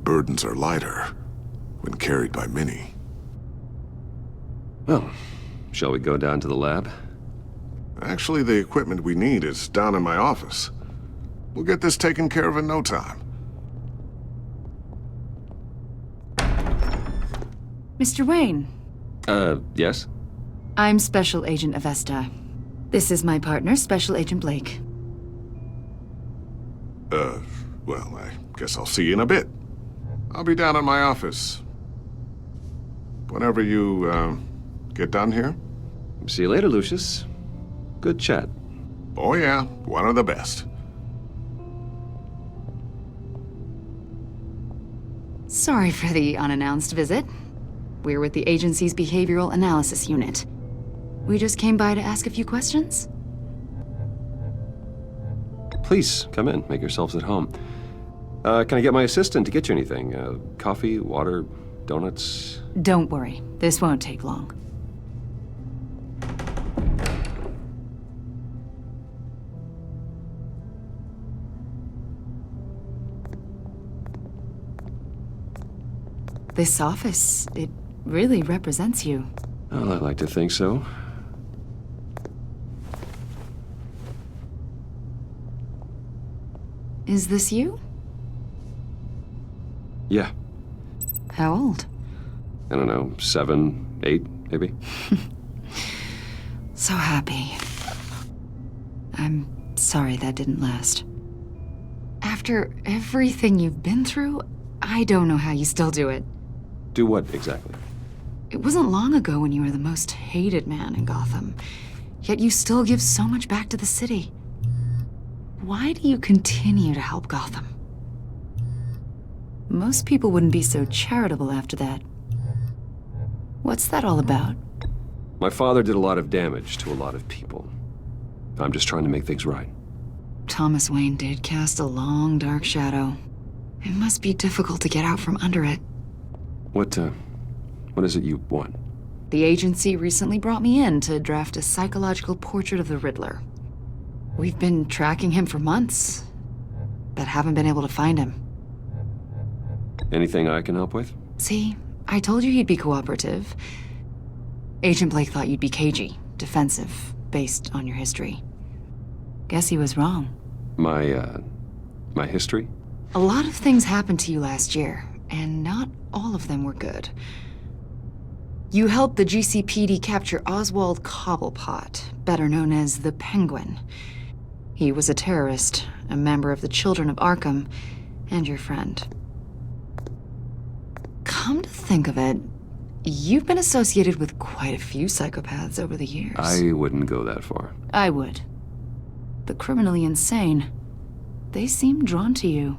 S14: burdens are lighter when carried by many.
S1: Well, shall we go down to the lab?
S14: Actually, the equipment we need is down in my office. We'll get this taken care of in no time.
S13: Mr. Wayne.
S1: Yes?
S13: I'm Special Agent Avesta. This is my partner, Special Agent Blake.
S14: Well, I guess I'll see you in a bit. I'll be down in my office. Whenever you, get done here.
S1: See you later, Lucius. Good chat.
S14: Oh yeah, one of the best.
S13: Sorry for the unannounced visit. We're with the agency's behavioral analysis unit. We just came by to ask a few questions.
S1: Please, come in. Make yourselves at home. Can I get my assistant to get you anything? Coffee, water, donuts?
S13: Don't worry. This won't take long. This office, it really represents you.
S1: Well, I like to think so.
S13: Is this you?
S1: Yeah.
S13: How old?
S1: I don't know, 7, 8, maybe?
S13: So happy. I'm sorry that didn't last. After everything you've been through, I don't know how you still do it.
S1: Do what, exactly?
S13: It wasn't long ago when you were the most hated man in Gotham, yet you still give so much back to the city. Why do you continue to help Gotham? Most people wouldn't be so charitable after that. What's that all about?
S1: My father did a lot of damage to a lot of people. I'm just trying to make things right.
S13: Thomas Wayne did cast a long, dark shadow. It must be difficult to get out from under it.
S1: What is it you want?
S13: The agency recently brought me in to draft a psychological portrait of the Riddler. We've been tracking him for months, but haven't been able to find him.
S1: Anything I can help with?
S13: See, I told you he'd be cooperative. Agent Blake thought you'd be cagey, defensive, based on your history. Guess he was wrong.
S1: My history?
S13: A lot of things happened to you last year, and not all of them were good. You helped the GCPD capture Oswald Cobblepot, better known as the Penguin. He was a terrorist, a member of the Children of Arkham, and your friend. Come to think of it, you've been associated with quite a few psychopaths over the years.
S1: I wouldn't go that far.
S13: I would. The criminally insane, they seem drawn to you.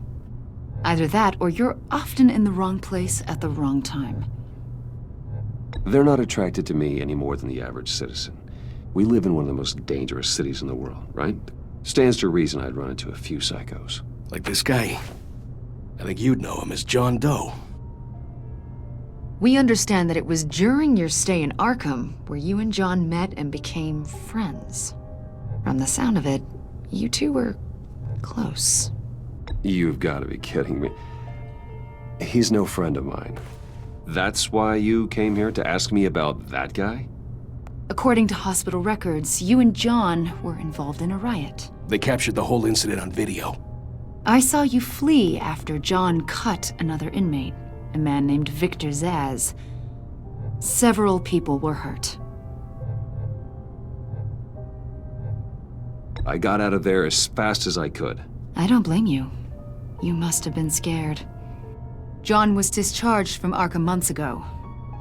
S13: Either that, or you're often in the wrong place at the wrong time.
S1: They're not attracted to me any more than the average citizen. We live in one of the most dangerous cities in the world, right? Stands to reason I'd run into a few psychos.
S16: Like this guy. I think you'd know him as John Doe.
S13: We understand that it was during your stay in Arkham where you and John met and became friends. From the sound of it, you two were close.
S1: You've got to be kidding me. He's no friend of mine. That's why you came here to ask me about that guy?
S13: According to hospital records, you and John were involved in a riot.
S16: They captured the whole incident on video.
S13: I saw you flee after John cut another inmate, a man named Victor Zsasz. Several people were hurt.
S1: I got out of there as fast as I could.
S13: I don't blame you. You must have been scared. John was discharged from Arkham months ago.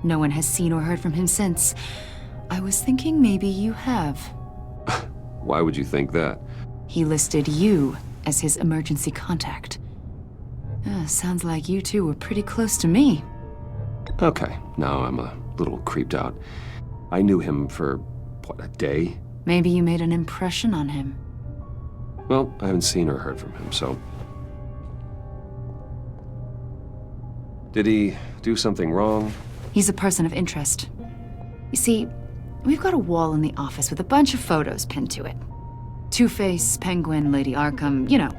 S13: No one has seen or heard from him since. I was thinking maybe you have.
S1: Why would you think that?
S13: He listed you as his emergency contact. Sounds like you two were pretty close to me.
S1: Okay, now I'm a little creeped out. I knew him for, what, a day?
S13: Maybe you made an impression on him.
S1: Well, I haven't seen or heard from him, so... Did he do something wrong?
S13: He's a person of interest. You see, we've got a wall in the office with a bunch of photos pinned to it. Two-Face, Penguin, Lady Arkham, you know,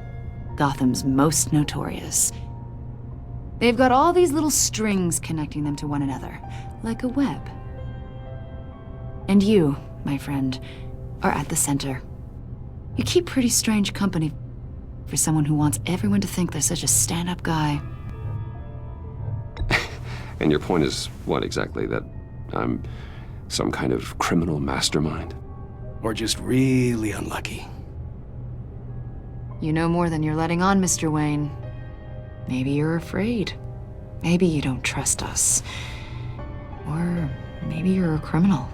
S13: Gotham's most notorious. They've got all these little strings connecting them to one another, like a web. And you, my friend, are at the center. You keep pretty strange company for someone who wants everyone to think they're such a stand-up guy.
S1: And your point is what exactly? That I'm some kind of criminal mastermind?
S16: Or just really unlucky?
S13: You know more than you're letting on, Mr. Wayne. Maybe you're afraid. Maybe you don't trust us. Or maybe you're a criminal,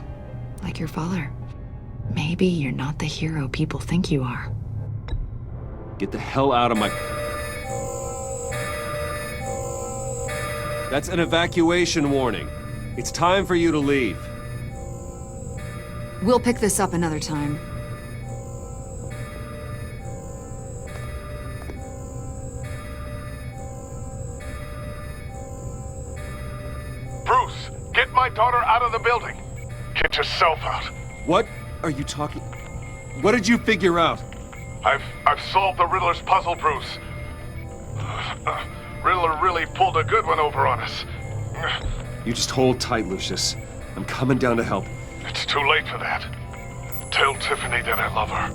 S13: like your father. Maybe you're not the hero people think you are.
S1: Get the hell out of my... That's an evacuation warning. It's time for you to leave.
S13: We'll pick this up another time.
S17: Bruce, get my daughter out of the building. Get yourself out.
S1: What are you talking... What did you figure out?
S17: I've solved the Riddler's puzzle, Bruce. Riddler really pulled a good one over on us.
S1: You just hold tight, Lucius. I'm coming down to help.
S17: It's too late for that. Tell Tiffany that I love her.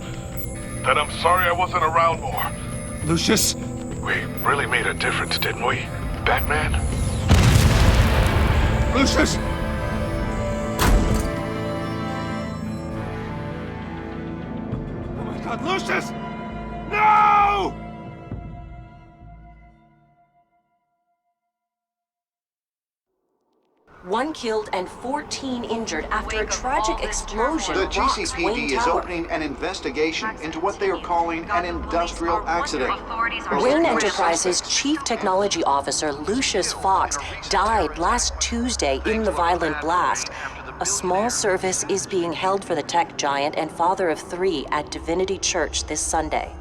S17: That I'm sorry I wasn't around more.
S1: Lucius?
S17: We really made a difference, didn't we, Batman?
S1: Lucius! Oh my God, Lucius! No!
S6: One killed and 14 injured after a tragic explosion.
S2: The
S6: rocks
S2: GCPD
S6: Wayne
S2: is
S6: Tower.
S2: opening an investigation into what they are calling an industrial accident.
S6: Wayne Enterprises' Chief Technology Officer Lucius Fox died last Tuesday in the violent blast. A small service is being held for the tech giant and father of 3 at Divinity Church this Sunday.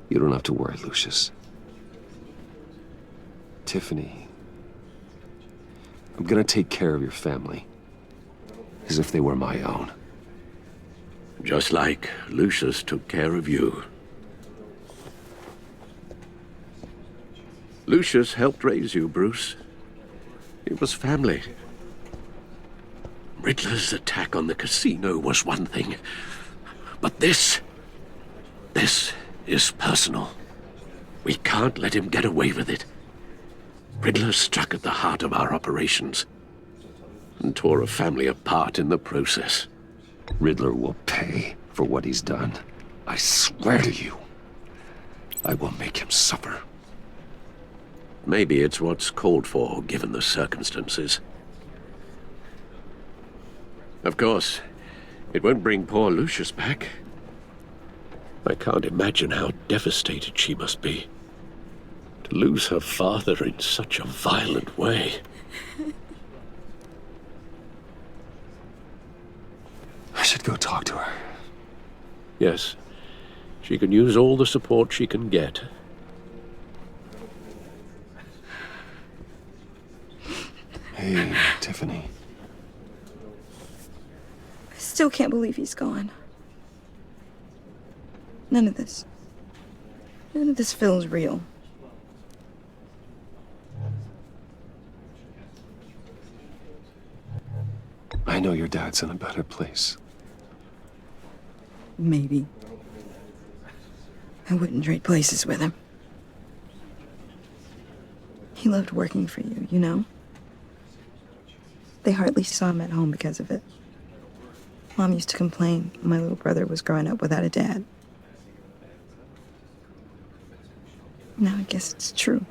S1: You don't have to worry, Lucius. Tiffany, I'm gonna take care of your family. As if they were my own.
S5: Just like Lucius took care of you. Lucius helped raise you, Bruce. It was family. Riddler's attack on the casino was one thing. But this is personal. We can't let him get away with it. Riddler struck at the heart of our operations and tore a family apart in the process.
S1: Riddler will pay for what he's done. I swear to you, I will make him suffer.
S5: Maybe it's what's called for, given the circumstances. Of course, it won't bring poor Lucius back. I can't imagine how devastated she must be. To lose her father in such a violent way.
S1: I should go talk to her.
S5: Yes, she can use all the support she can get.
S1: Hey, Tiffany.
S6: I still can't believe he's gone. None of this feels real.
S1: I know your dad's in a better place.
S6: Maybe. I wouldn't trade places with him. He loved working for you, you know? They hardly saw him at home because of it. Mom used to complain my little brother was growing up without a dad. Now I guess it's true.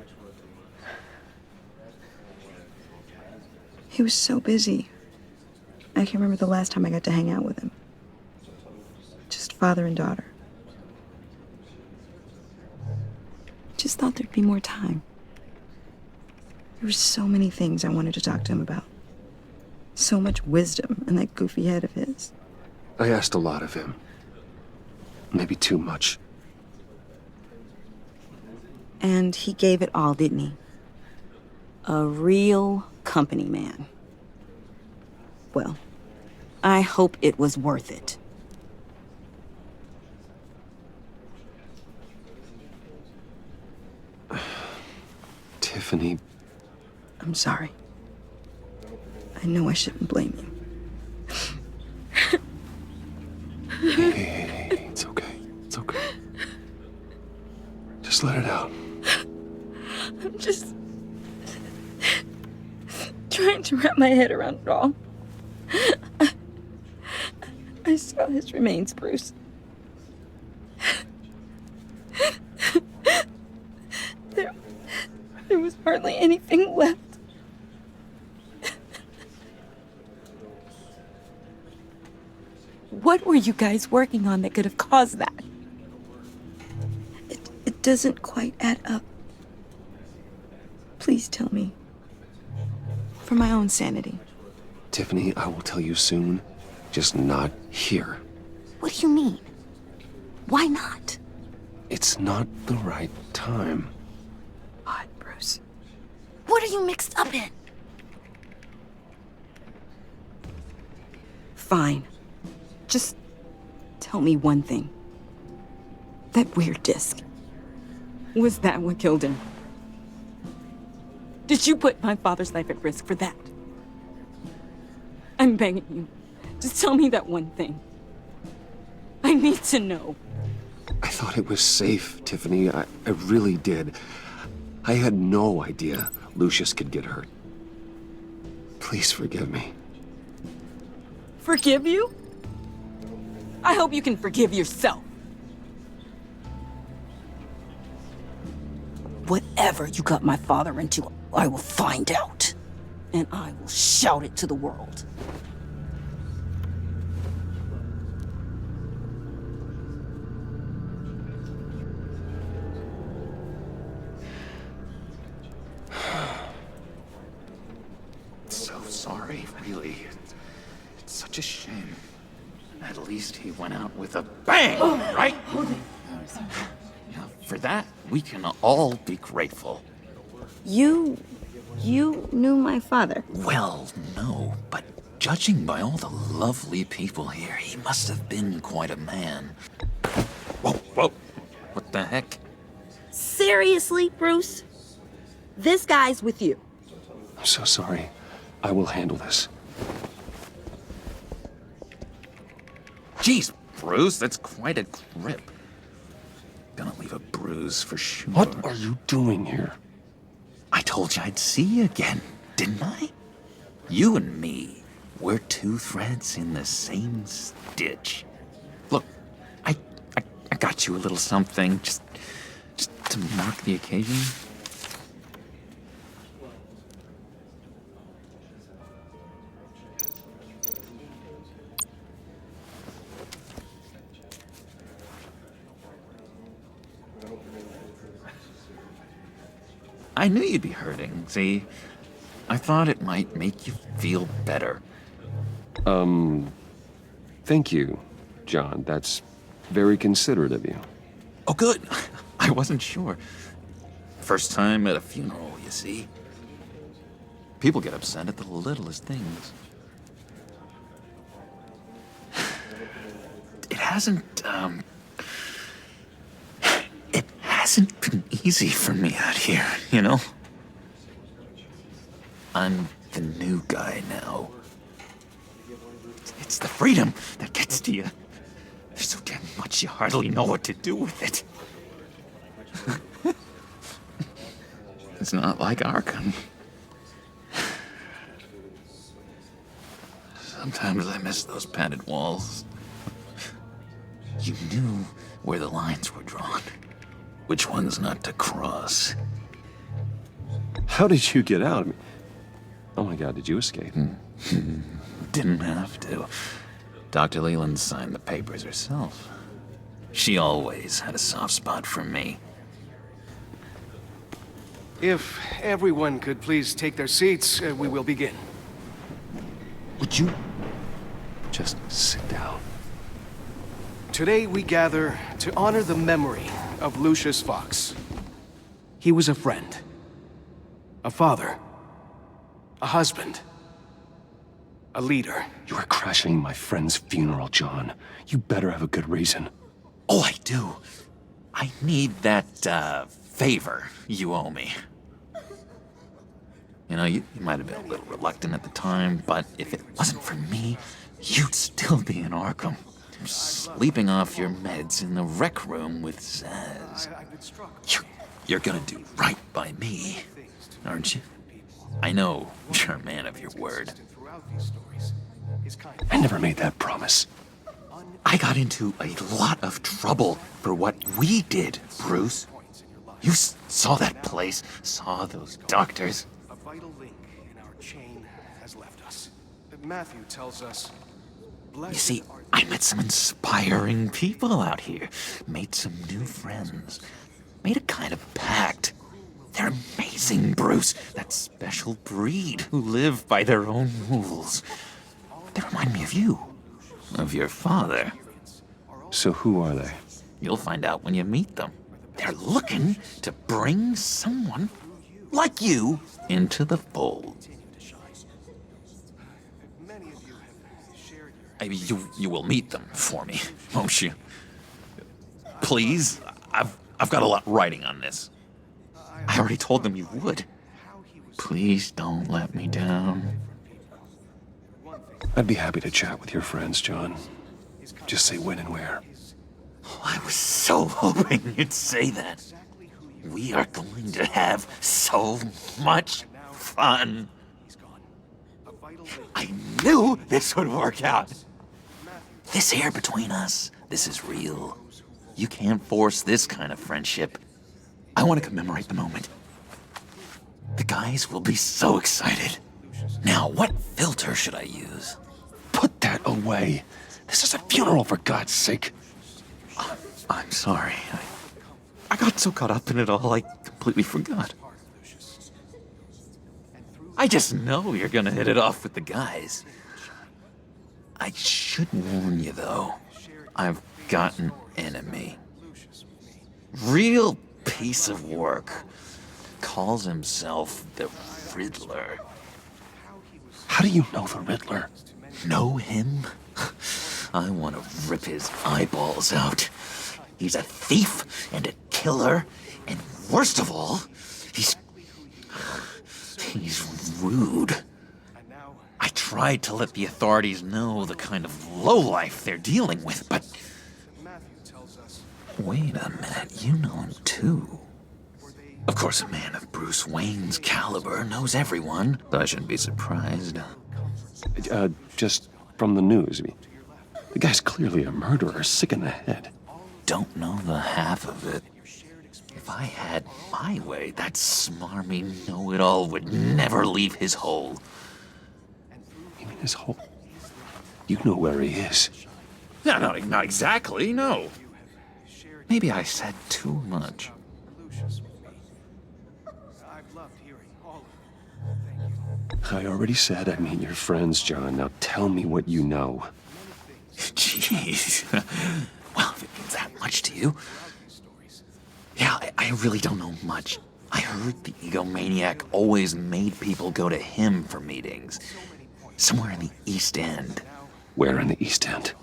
S6: He was so busy. I can remember the last time I got to hang out with him. Just father and daughter. Just thought there'd be more time. There were so many things I wanted to talk to him about. So much wisdom in that goofy head of his.
S1: I asked a lot of him. Maybe too much.
S6: And he gave it all, didn't he? A real company man. Well, I hope it was worth it.
S1: Tiffany.
S6: I'm sorry. I know I shouldn't blame you.
S1: Hey, it's okay. It's okay. Just let it out.
S6: I'm just trying to wrap my head around it all. I saw his remains, Bruce. There was hardly anything left. What were you guys working on that could have caused that? It doesn't quite add up. Please tell me. For my own sanity.
S1: Tiffany, I will tell you soon. Just not here.
S6: What do you mean? Why not?
S1: It's not the right time.
S6: Odd, Bruce. What are you mixed up in? Fine. Just tell me one thing. That weird disc. Was that what killed him? Did you put my father's life at risk for that? I'm begging you. Just tell me that one thing. I need to know.
S1: I thought it was safe, Tiffany. I really did. I had no idea Lucius could get hurt. Please forgive me.
S6: Forgive you? I hope you can forgive yourself. Whatever you got my father into, I will find out. And I will shout it to the world.
S18: So sorry, really. It's such a shame. At least he went out with a bang, right? Yeah, for that, we can all be grateful.
S6: You knew my father?
S18: Well, no, but judging by all the lovely people here, he must have been quite a man. Whoa, whoa. What the heck?
S6: Seriously, Bruce? This guy's with you.
S1: I'm so sorry. I will handle this.
S18: Jeez, Bruce, that's quite a grip. Gonna leave a bruise for sure.
S1: What are you doing here?
S18: I told you I'd see you again, didn't I? You and me, we're two threads in the same stitch. Look, I got you a little something, just to mark the occasion. I knew you'd be hurting, see? I thought it might make you feel better.
S1: Thank you, John. That's very considerate of you.
S18: Oh, good. I wasn't sure. First time at a funeral, you see? People get upset at the littlest things. It hasn't been easy for me out here, you know? I'm the new guy now. It's the freedom that gets to you. There's so damn much you hardly know what to do with it. It's not like Arkham. Sometimes I miss those padded walls. You knew where the lines were drawn. Which ones not to cross.
S1: How did you get out? Oh my god, did you escape?
S18: Didn't have to. Dr. Leland signed the papers herself. She always had a soft spot for me.
S19: If everyone could please take their seats, we will begin.
S18: Would you
S1: just sit down?
S19: Today we gather to honor the memory of Lucius Fox. He was a friend, a father, a husband, a leader.
S1: You are crashing my friend's funeral, John. You better have a good reason.
S18: Oh, I do. I need that, favor you owe me. You know, you might have been a little reluctant at the time, but if it wasn't for me, you'd still be in Arkham. Sleeping off your meds in the rec room with Zaz. You're gonna do right by me, aren't you? I know you're a man of your word.
S1: I never made that promise.
S18: I got into a lot of trouble for what we did, Bruce. You saw that place, saw those doctors.
S19: A vital link in our chain has left us. Matthew tells us...
S18: You see, I met some inspiring people out here. Made some new friends. Made a kind of pact. They're amazing, Bruce. That special breed who live by their own rules. They remind me of you. Of your father.
S1: So who are they?
S18: You'll find out when you meet them. They're looking to bring someone like you into the fold. You will meet them for me, won't you? Please, I've got a lot writing on this. I already told them you would. Please don't let me down.
S1: I'd be happy to chat with your friends, John. Just say when and where.
S18: I was so hoping you'd say that. We are going to have so much fun. I knew this would work out. This here between us, this is real. You can't force this kind of friendship. I want to commemorate the moment. The guys will be so excited. Now, what filter should I use?
S1: Put that away. This is a funeral, for God's sake.
S18: I'm sorry. I got so caught up in it all, I completely forgot. I just know you're gonna hit it off with the guys. I should warn you, though. I've got an enemy. Real piece of work. Calls himself the Riddler.
S1: How do you know the Riddler?
S18: Know him? I want to rip his eyeballs out. He's a thief and a killer, and worst of all, he's rude. I tried to let the authorities know the kind of lowlife they're dealing with, but... Wait a minute, you know him too. Of course, a man of Bruce Wayne's caliber knows everyone, so I shouldn't be surprised.
S1: Just from the news. I mean, the guy's clearly a murderer, sick in the head.
S18: Don't know the half of it. If I had my way, that smarmy know-it-all would never leave his hole.
S1: You mean his hole? You know where he is.
S18: No, not exactly, no. Maybe I said too much.
S1: I already said I'd meet your friends, John. Now tell me what you know.
S18: Jeez. Well, if it means that much to you. Yeah, I really don't know much. I heard the egomaniac always made people go to him for meetings. Somewhere in the East End.
S1: Where in the East End?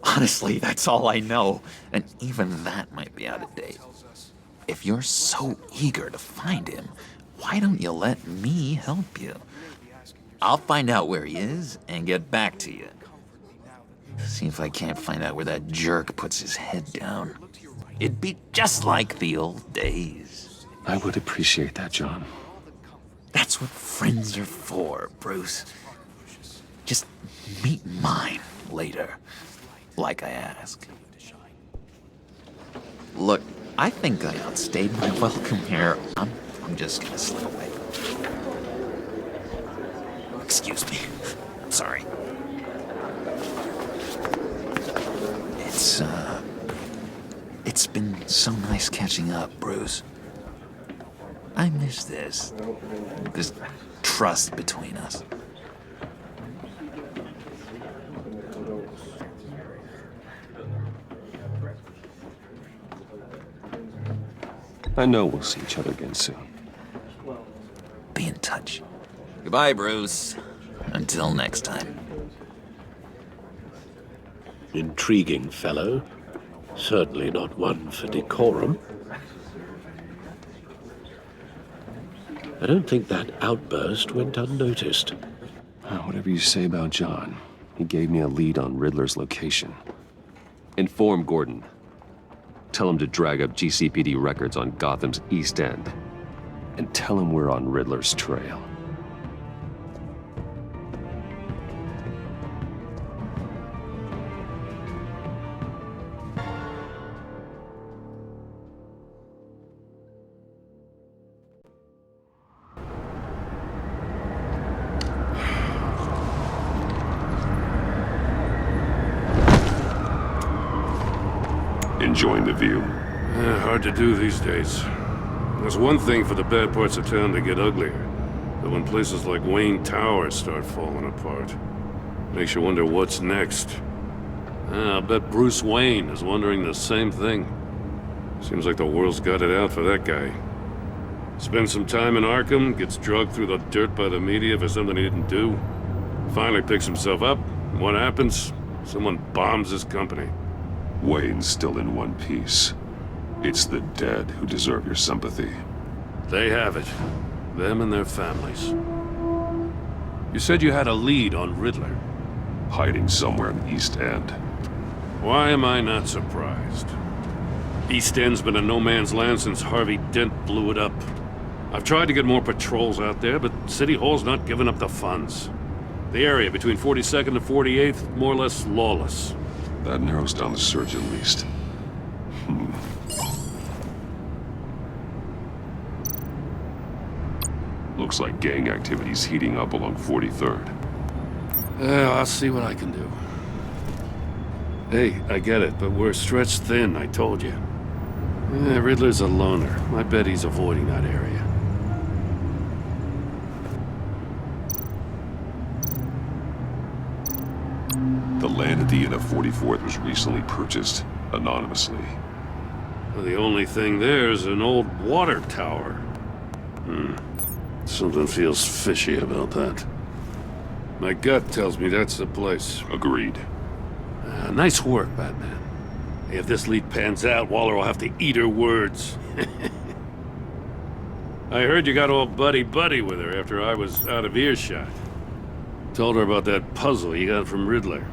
S18: Honestly, that's all I know. And even that might be out of date. If you're so eager to find him, why don't you let me help you? I'll find out where he is and get back to you. See if I can't find out where that jerk puts his head down. It'd be just like the old days.
S1: I would appreciate that, John.
S18: That's what friends are for, Bruce. Just meet mine later, like I asked. Look, I think I outstayed my welcome here. I'm just gonna slip away. Excuse me. I'm sorry. It's been so nice catching up, Bruce. I miss this trust between us.
S1: I know we'll see each other again soon.
S18: Be in touch. Goodbye, Bruce. Until next time.
S4: Intriguing fellow. Certainly not one for decorum. I don't think that outburst went unnoticed.
S1: Whatever you say about John, he gave me a lead on Riddler's location. Inform Gordon. Tell him to drag up GCPD records on Gotham's East End. And tell him we're on Riddler's trail.
S9: Enjoying the view?
S11: Hard to do these days. There's one thing for the bad parts of town to get uglier, but when places like Wayne Tower start falling apart, makes you wonder what's next. I'll bet Bruce Wayne is wondering the same thing. Seems like the world's got it out for that guy. Spends some time in Arkham, gets drugged through the dirt by the media for something he didn't do. Finally picks himself up, and what happens? Someone bombs his company.
S9: Wayne's still in one piece. It's the dead who deserve your sympathy.
S11: They have it. Them and their families. You said you had a lead on Riddler.
S9: Hiding somewhere in the East End.
S11: Why am I not surprised? East End's been a no-man's land since Harvey Dent blew it up. I've tried to get more patrols out there, but City Hall's not giving up the funds. The area between 42nd and 48th, more or less lawless.
S9: That narrows down the search at least. Looks like gang activity's heating up along 43rd.
S11: I'll see what I can do. Hey, I get it, but we're stretched thin, I told you. Riddler's a loner. I bet he's avoiding that area.
S9: The land at the end of 44th was recently purchased anonymously.
S11: Well, the only thing there is an old water tower. Something feels fishy about that. My gut tells me that's the place.
S9: Agreed.
S11: Nice work, Batman. If this lead pans out, Waller will have to eat her words. I heard you got all buddy-buddy with her after I was out of earshot. Told her about that puzzle you got from Riddler.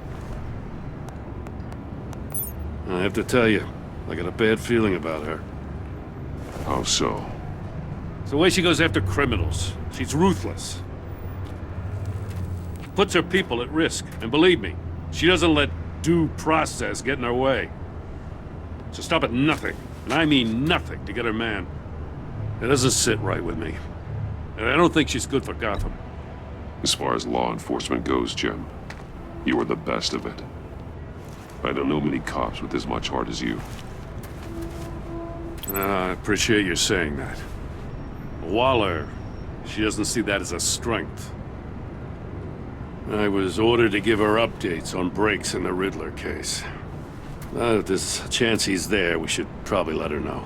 S11: I have to tell you, I got a bad feeling about her.
S9: How so?
S11: It's the way she goes after criminals. She's ruthless. Puts her people at risk, and believe me, she doesn't let due process get in her way. She'll stop at nothing, and I mean nothing, to get her man. It doesn't sit right with me. And I don't think she's good for Gotham.
S9: As far as law enforcement goes, Jim, you are the best of it. I don't know many cops with as much heart as you.
S11: I appreciate you saying that. Waller, she doesn't see that as a strength. I was ordered to give her updates on breaks in the Riddler case. If there's a chance he's there, we should probably let her know.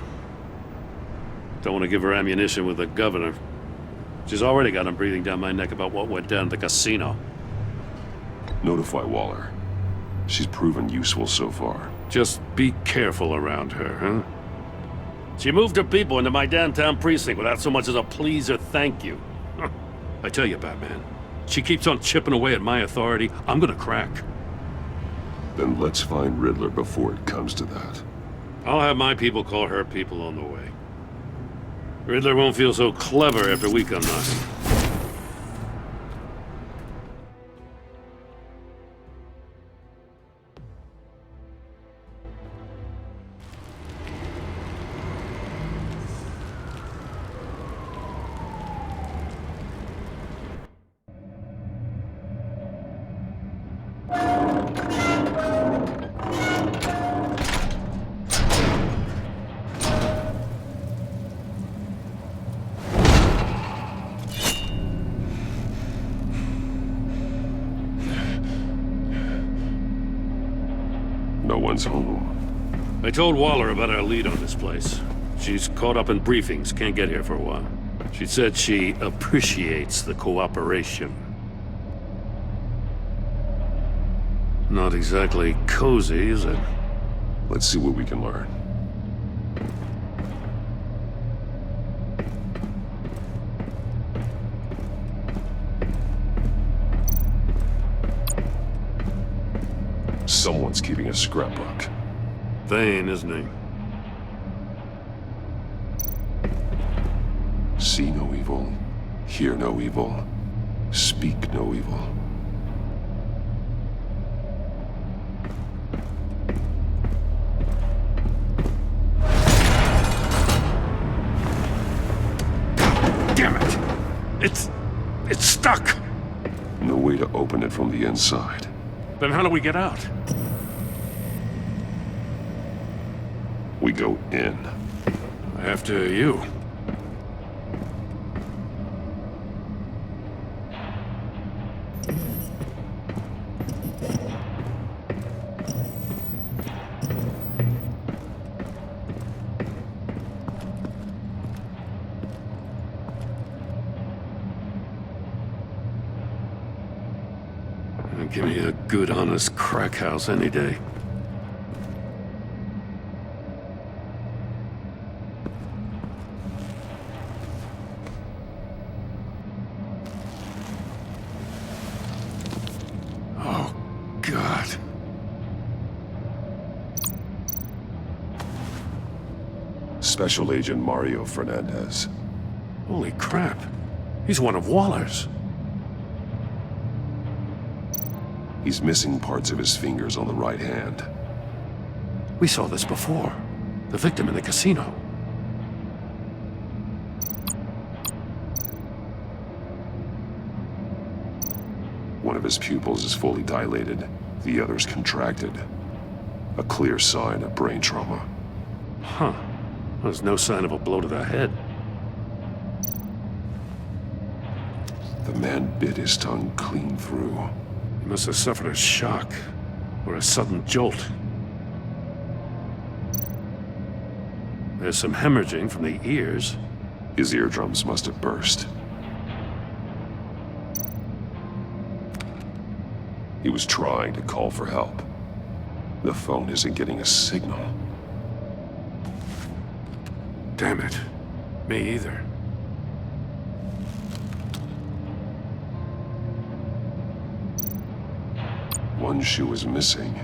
S11: Don't want to give her ammunition with the governor. She's already got him breathing down my neck about what went down at the casino.
S9: Notify Waller. She's proven useful so far.
S11: Just be careful around her, huh? She moved her people into my downtown precinct without so much as a please or thank you. I tell you, Batman, she keeps on chipping away at my authority, I'm gonna crack.
S9: Then let's find Riddler before it comes to that.
S11: I'll have my people call her people on the way. Riddler won't feel so clever after we come knocking.
S9: No one's home.
S11: I told Waller about our lead on this place. She's caught up in briefings, can't get here for a while. She said she appreciates the cooperation. Not exactly cozy, is it?
S9: Let's see what we can learn. Someone's keeping a scrapbook.
S11: Thane, isn't he?
S9: See no evil, hear no evil, speak no evil.
S11: Damn it! It's stuck!
S9: No way to open it from the inside.
S11: Then how do we get out?
S9: We go in.
S11: After you. Give me a good, honest crack house any day. Oh, God.
S9: Special Agent Mario Fernandez.
S11: Holy crap. He's one of Waller's.
S9: He's missing parts of his fingers on the right hand.
S11: We saw this before. The victim in the casino.
S9: One of his pupils is fully dilated, the other's contracted. A clear sign of brain trauma.
S11: Huh. There's no sign of a blow to the head.
S9: The man bit his tongue clean through.
S11: He must have suffered a shock, or a sudden jolt. There's some hemorrhaging from the ears.
S9: His eardrums must have burst. He was trying to call for help. The phone isn't getting a signal.
S11: Damn it. Me either.
S9: One shoe is missing.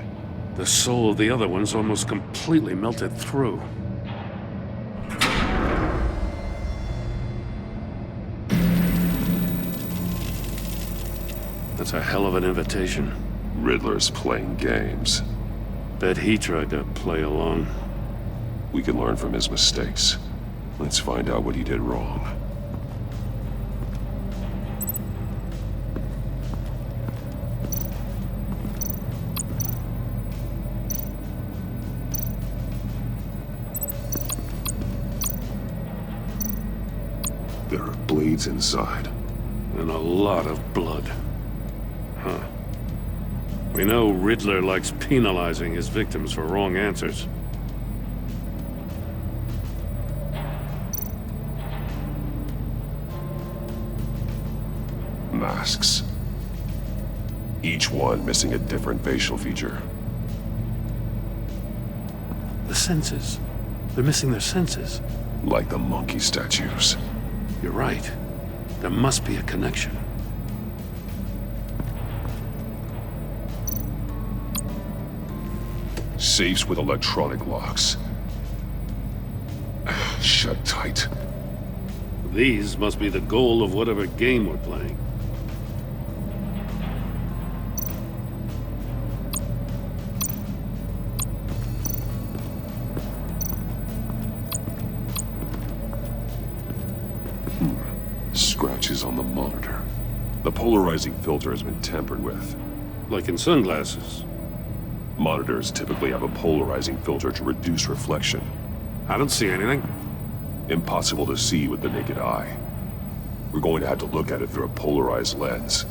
S11: The sole of the other one's almost completely melted through. That's a hell of an invitation.
S9: Riddler's playing games.
S11: Bet he tried to play along.
S9: We can learn from his mistakes. Let's find out what he did wrong. There are blades inside.
S11: And a lot of blood. Huh. We know Riddler likes penalizing his victims for wrong answers.
S9: Masks. Each one missing a different facial feature.
S11: The senses. They're missing their senses.
S9: Like the monkey statues.
S11: You're right. There must be a connection.
S9: Safes with electronic locks. Shut tight.
S11: These must be the goal of whatever game we're playing.
S9: Scratches on the monitor. The polarizing filter has been tampered with.
S11: Like in sunglasses.
S9: Monitors typically have a polarizing filter to reduce reflection.
S11: I don't see anything.
S9: Impossible to see with the naked eye. We're going to have to look at it through a polarized lens.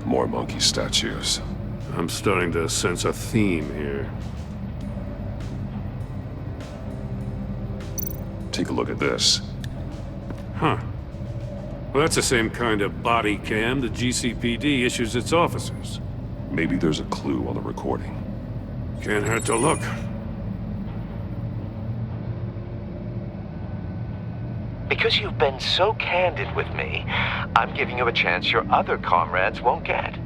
S9: More monkey statues.
S11: I'm starting to sense a theme here.
S9: Take a look at this.
S11: Huh. Well, that's the same kind of body cam the GCPD issues its officers.
S9: Maybe there's a clue on the recording.
S11: Can't hurt to look.
S20: Because you've been so candid with me, I'm giving you a chance your other comrades won't get.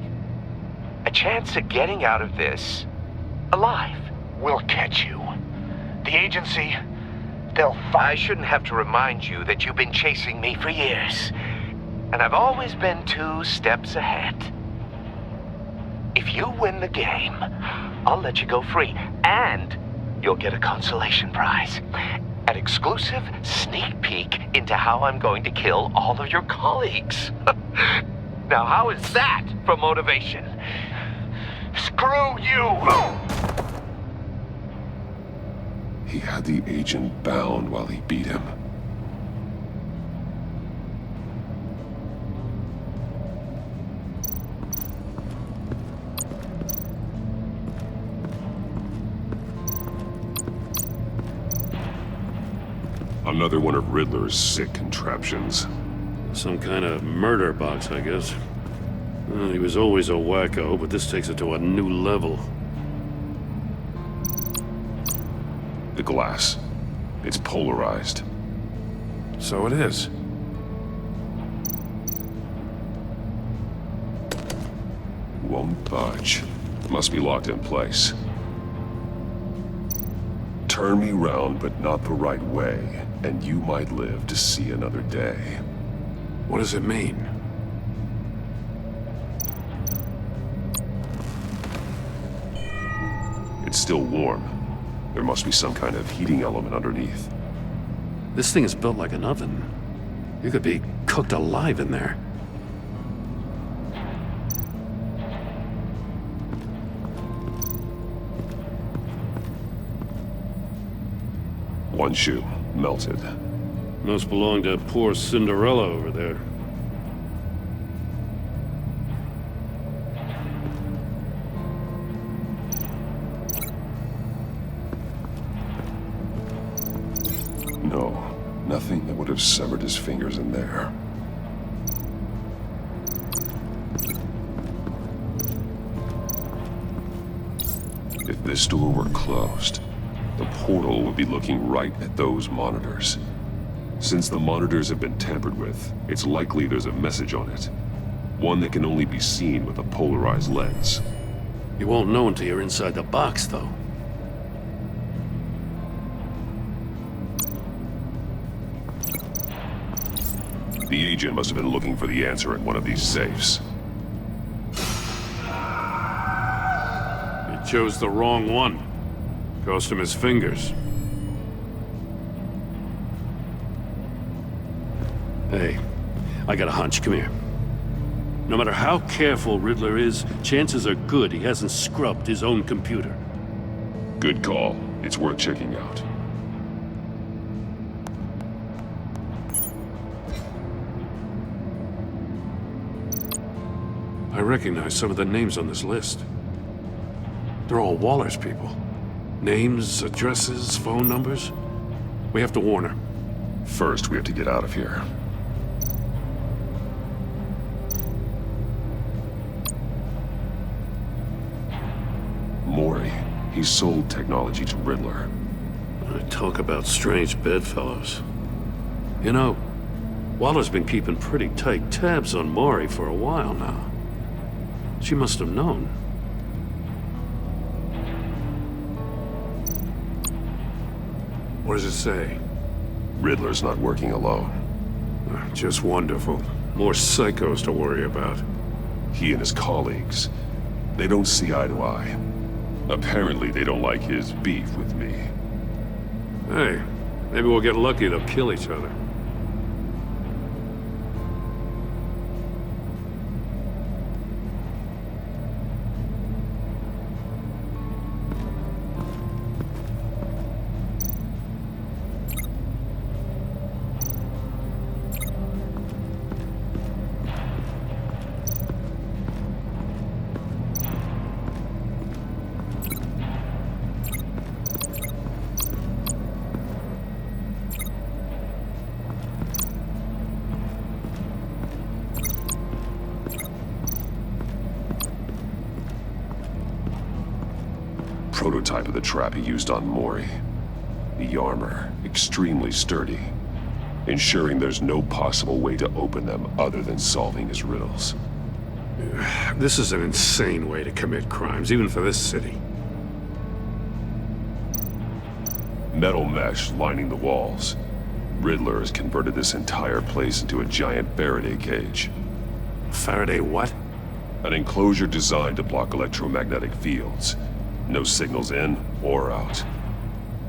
S20: A chance at getting out of this alive.
S2: We'll catch you. The agency,
S20: I shouldn't have to remind you that you've been chasing me for years. And I've always been 2 steps ahead. If you win the game, I'll let you go free. And you'll get a consolation prize. An exclusive sneak peek into how I'm going to kill all of your colleagues. Now, how is that for motivation? Screw you!
S9: He had the agent bound while he beat him. Another one of Riddler's sick contraptions.
S11: Some kind of murder box, I guess. Well, he was always a wacko, but this takes it to a new level.
S9: The glass. It's polarized.
S11: So it is.
S9: Won't budge. Must be locked in place. Turn me round, but not the right way, and you might live to see another day.
S11: What does it mean?
S9: It's still warm. There must be some kind of heating element underneath.
S11: This thing is built like an oven. You could be cooked alive in there.
S9: One shoe, melted.
S11: Must belong to poor Cinderella over there.
S9: No, nothing that would have severed his fingers in there. If this door were closed, the portal would be looking right at those monitors. Since the monitors have been tampered with, it's likely there's a message on it. One that can only be seen with a polarized lens.
S11: You won't know until you're inside the box, though.
S9: The agent must have been looking for the answer in one of these safes.
S11: He chose the wrong one. Cost him his fingers. Hey, I got a hunch. Come here. No matter how careful Riddler is, chances are good he hasn't scrubbed his own computer.
S9: Good call. It's worth checking out.
S11: I recognize some of the names on this list. They're all Waller's people. Names, addresses, phone numbers. We have to warn her.
S9: First, we have to get out of here. Mori. He sold technology to Riddler.
S11: I talk about strange bedfellows. You know, Waller's been keeping pretty tight tabs on Maury for a while now. She must have known. What does it say?
S9: Riddler's not working alone.
S11: Just wonderful. More psychos to worry about.
S9: He and his colleagues, they don't see eye to eye. Apparently they don't like his beef with me.
S11: Hey, maybe we'll get lucky to kill each other.
S9: Prototype of the trap he used on Maury. The armor, extremely sturdy, ensuring there's no possible way to open them other than solving his riddles.
S11: This is an insane way to commit crimes, even for this city.
S9: Metal mesh lining the walls. Riddler has converted this entire place into a giant Faraday cage.
S11: Faraday what?
S9: An enclosure designed to block electromagnetic fields. No signals in or out.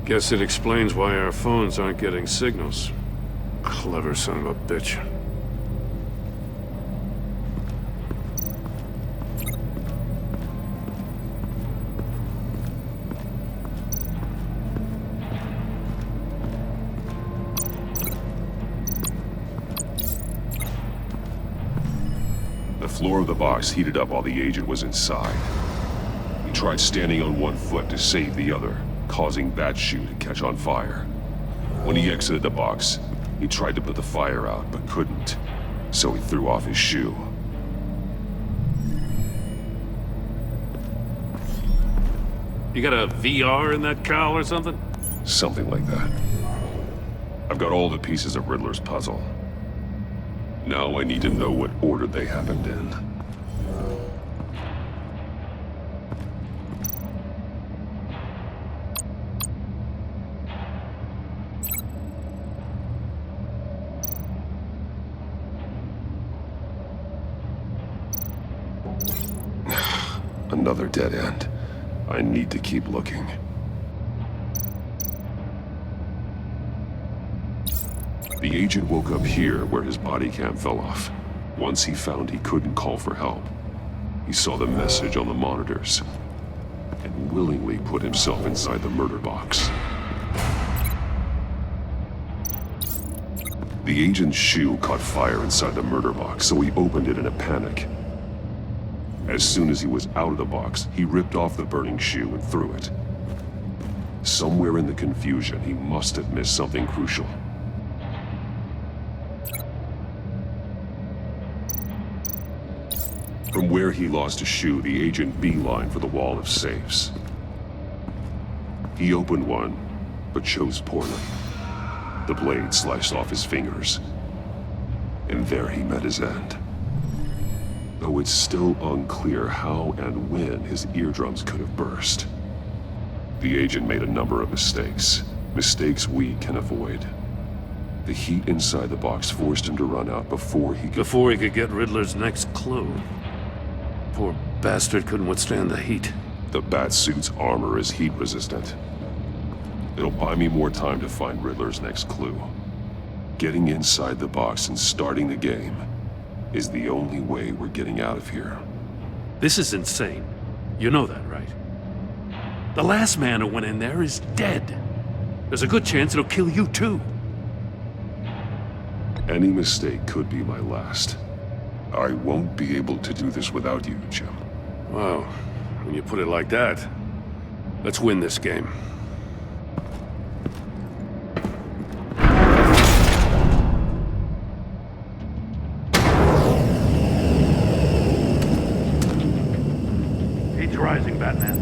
S11: Guess it explains why our phones aren't getting signals. Clever son of a bitch.
S9: The floor of the box heated up while the agent was inside. He tried standing on one foot to save the other, causing that shoe to catch on fire. When he exited the box, he tried to put the fire out, but couldn't, so he threw off his shoe.
S11: You got a VR in that cowl or something?
S9: Something like that. I've got all the pieces of Riddler's puzzle. Now I need to know what order they happened in. Another dead end. I need to keep looking. The agent woke up here where his body cam fell off. Once he found he couldn't call for help, he saw the message on the monitors and willingly put himself inside the murder box. The agent's shoe caught fire inside the murder box, so he opened it in a panic. As soon as he was out of the box, he ripped off the burning shoe and threw it. Somewhere in the confusion, he must have missed something crucial. From where he lost a shoe, the agent beelined for the wall of safes. He opened one, but chose poorly. The blade sliced off his fingers, and there he met his end. Though it's still unclear how and when his eardrums could have burst. The agent made a number of mistakes. Mistakes we can avoid. The heat inside the box forced him to run out before he could
S11: get Riddler's next clue. Poor bastard couldn't withstand the heat.
S9: The Batsuit's armor is heat resistant. It'll buy me more time to find Riddler's next clue. Getting inside the box and starting the game is the only way we're getting out of here.
S11: This is insane. You know that, right? The last man who went in there is dead. There's a good chance it'll kill you too.
S9: Any mistake could be my last. I won't be able to do this without you, Jim.
S11: Wow, when you put it like that, let's win this game. Heat's rising, Batman.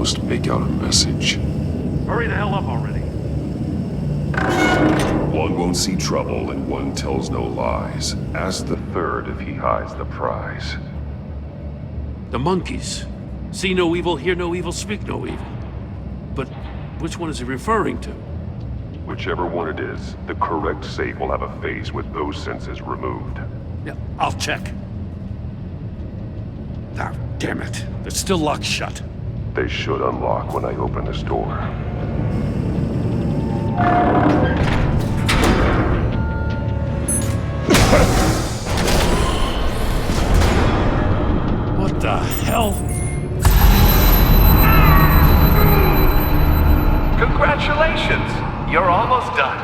S9: almost make out a message.
S11: Hurry the hell up already.
S9: One won't see trouble and one tells no lies. Ask the third if he hides the prize.
S11: The monkeys. See no evil, hear no evil, speak no evil. But which one is he referring to?
S9: Whichever one it is, the correct safe will have a phase with those senses removed.
S11: Yeah, I'll check. Ah, damn it. They're still locked shut.
S9: They should unlock when I open this door.
S11: What the hell?
S20: Congratulations! You're almost done.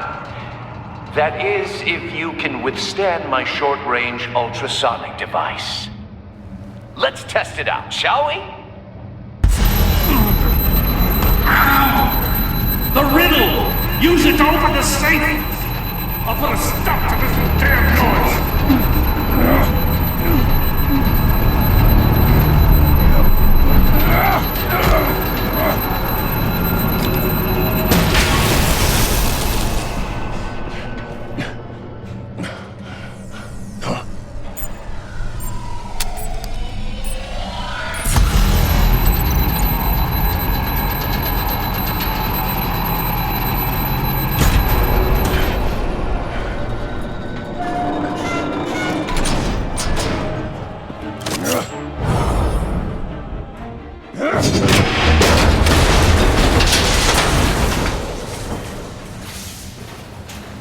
S20: That is, if you can withstand my short-range ultrasonic device. Let's test it out, shall we?
S11: The riddle! Use it to open the safe! I'll put a stop to this damn noise!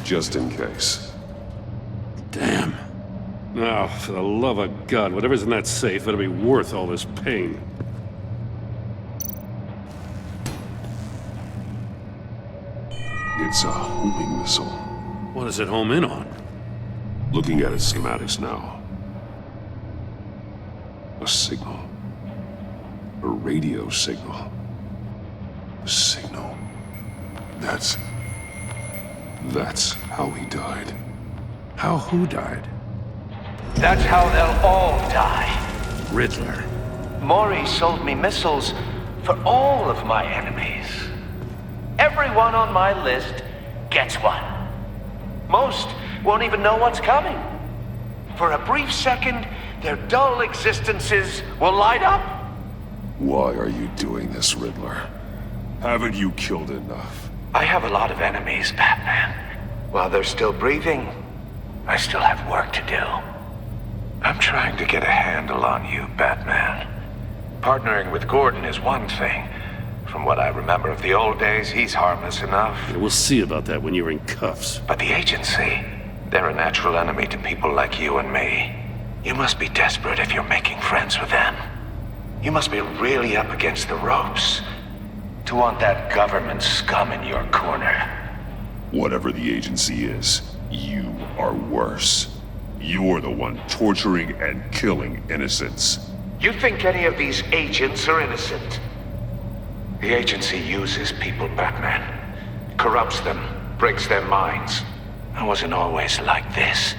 S9: Just in case.
S11: Damn. Now, for the love of God, whatever's in that safe better be worth all this pain.
S9: It's a homing missile.
S11: What does it home in on?
S9: Looking at its schematics now. A signal. A radio signal. A signal. That's how he died.
S11: How who died?
S20: That's how they'll all die.
S11: Riddler.
S20: Maury sold me missiles for all of my enemies. Everyone on my list gets one. Most won't even know what's coming. For a brief second, their dull existences will light up.
S9: Why are you doing this, Riddler? Haven't you killed enough?
S20: I have a lot of enemies, Batman. While they're still breathing, I still have work to do. I'm trying to get a handle on you, Batman. Partnering with Gordon is one thing. From what I remember of the old days, he's harmless enough.
S11: Yeah, we'll see about that when you're in cuffs.
S20: But the agency, they're a natural enemy to people like you and me. You must be desperate if you're making friends with them. You must be really up against the ropes to want that government scum in your corner.
S9: Whatever the agency is, you are worse. You're the one torturing and killing innocents.
S20: You think any of these agents are innocent? The agency uses people, Batman. Corrupts them, breaks their minds. I wasn't always like this.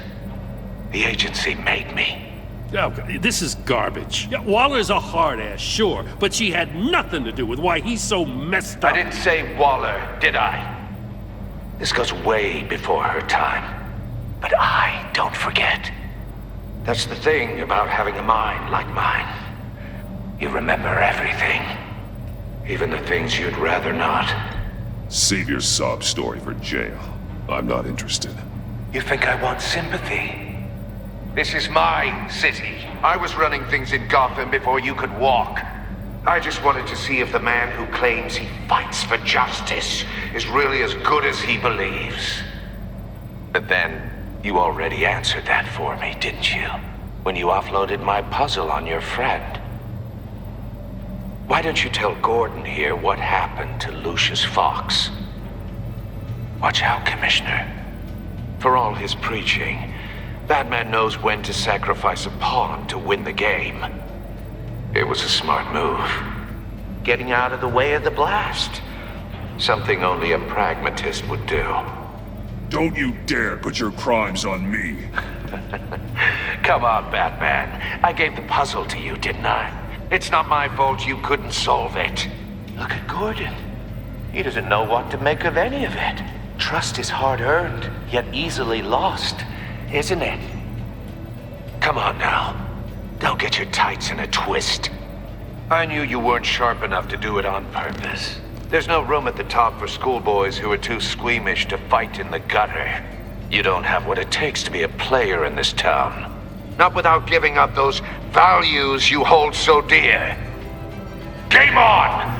S20: The agency made me.
S11: Oh, this is garbage. Yeah, Waller's a hard ass, sure, but she had nothing to do with why he's so messed up.
S20: I didn't say Waller, did I? This goes way before her time. But I don't forget. That's the thing about having a mind like mine. You remember everything. Even the things you'd rather not.
S9: Save your sob story for jail. I'm not interested.
S20: You think I want sympathy? This is my city. I was running things in Gotham before you could walk. I just wanted to see if the man who claims he fights for justice is really as good as he believes. But then, you already answered that for me, didn't you? When you offloaded my puzzle on your friend. Why don't you tell Gordon here what happened to Lucius Fox? Watch out, Commissioner. For all his preaching, Batman knows when to sacrifice a pawn to win the game. It was a smart move. Getting out of the way of the blast. Something only a pragmatist would do.
S9: Don't you dare put your crimes on me.
S20: Come on, Batman. I gave the puzzle to you, didn't I? It's not my fault you couldn't solve it. Look at Gordon. He doesn't know what to make of any of it. Trust is hard-earned, yet easily lost, isn't it? Come on now. Don't get your tights in a twist. I knew you weren't sharp enough to do it on purpose. There's no room at the top for schoolboys who are too squeamish to fight in the gutter. You don't have what it takes to be a player in this town. Not without giving up those values you hold so dear. Game on!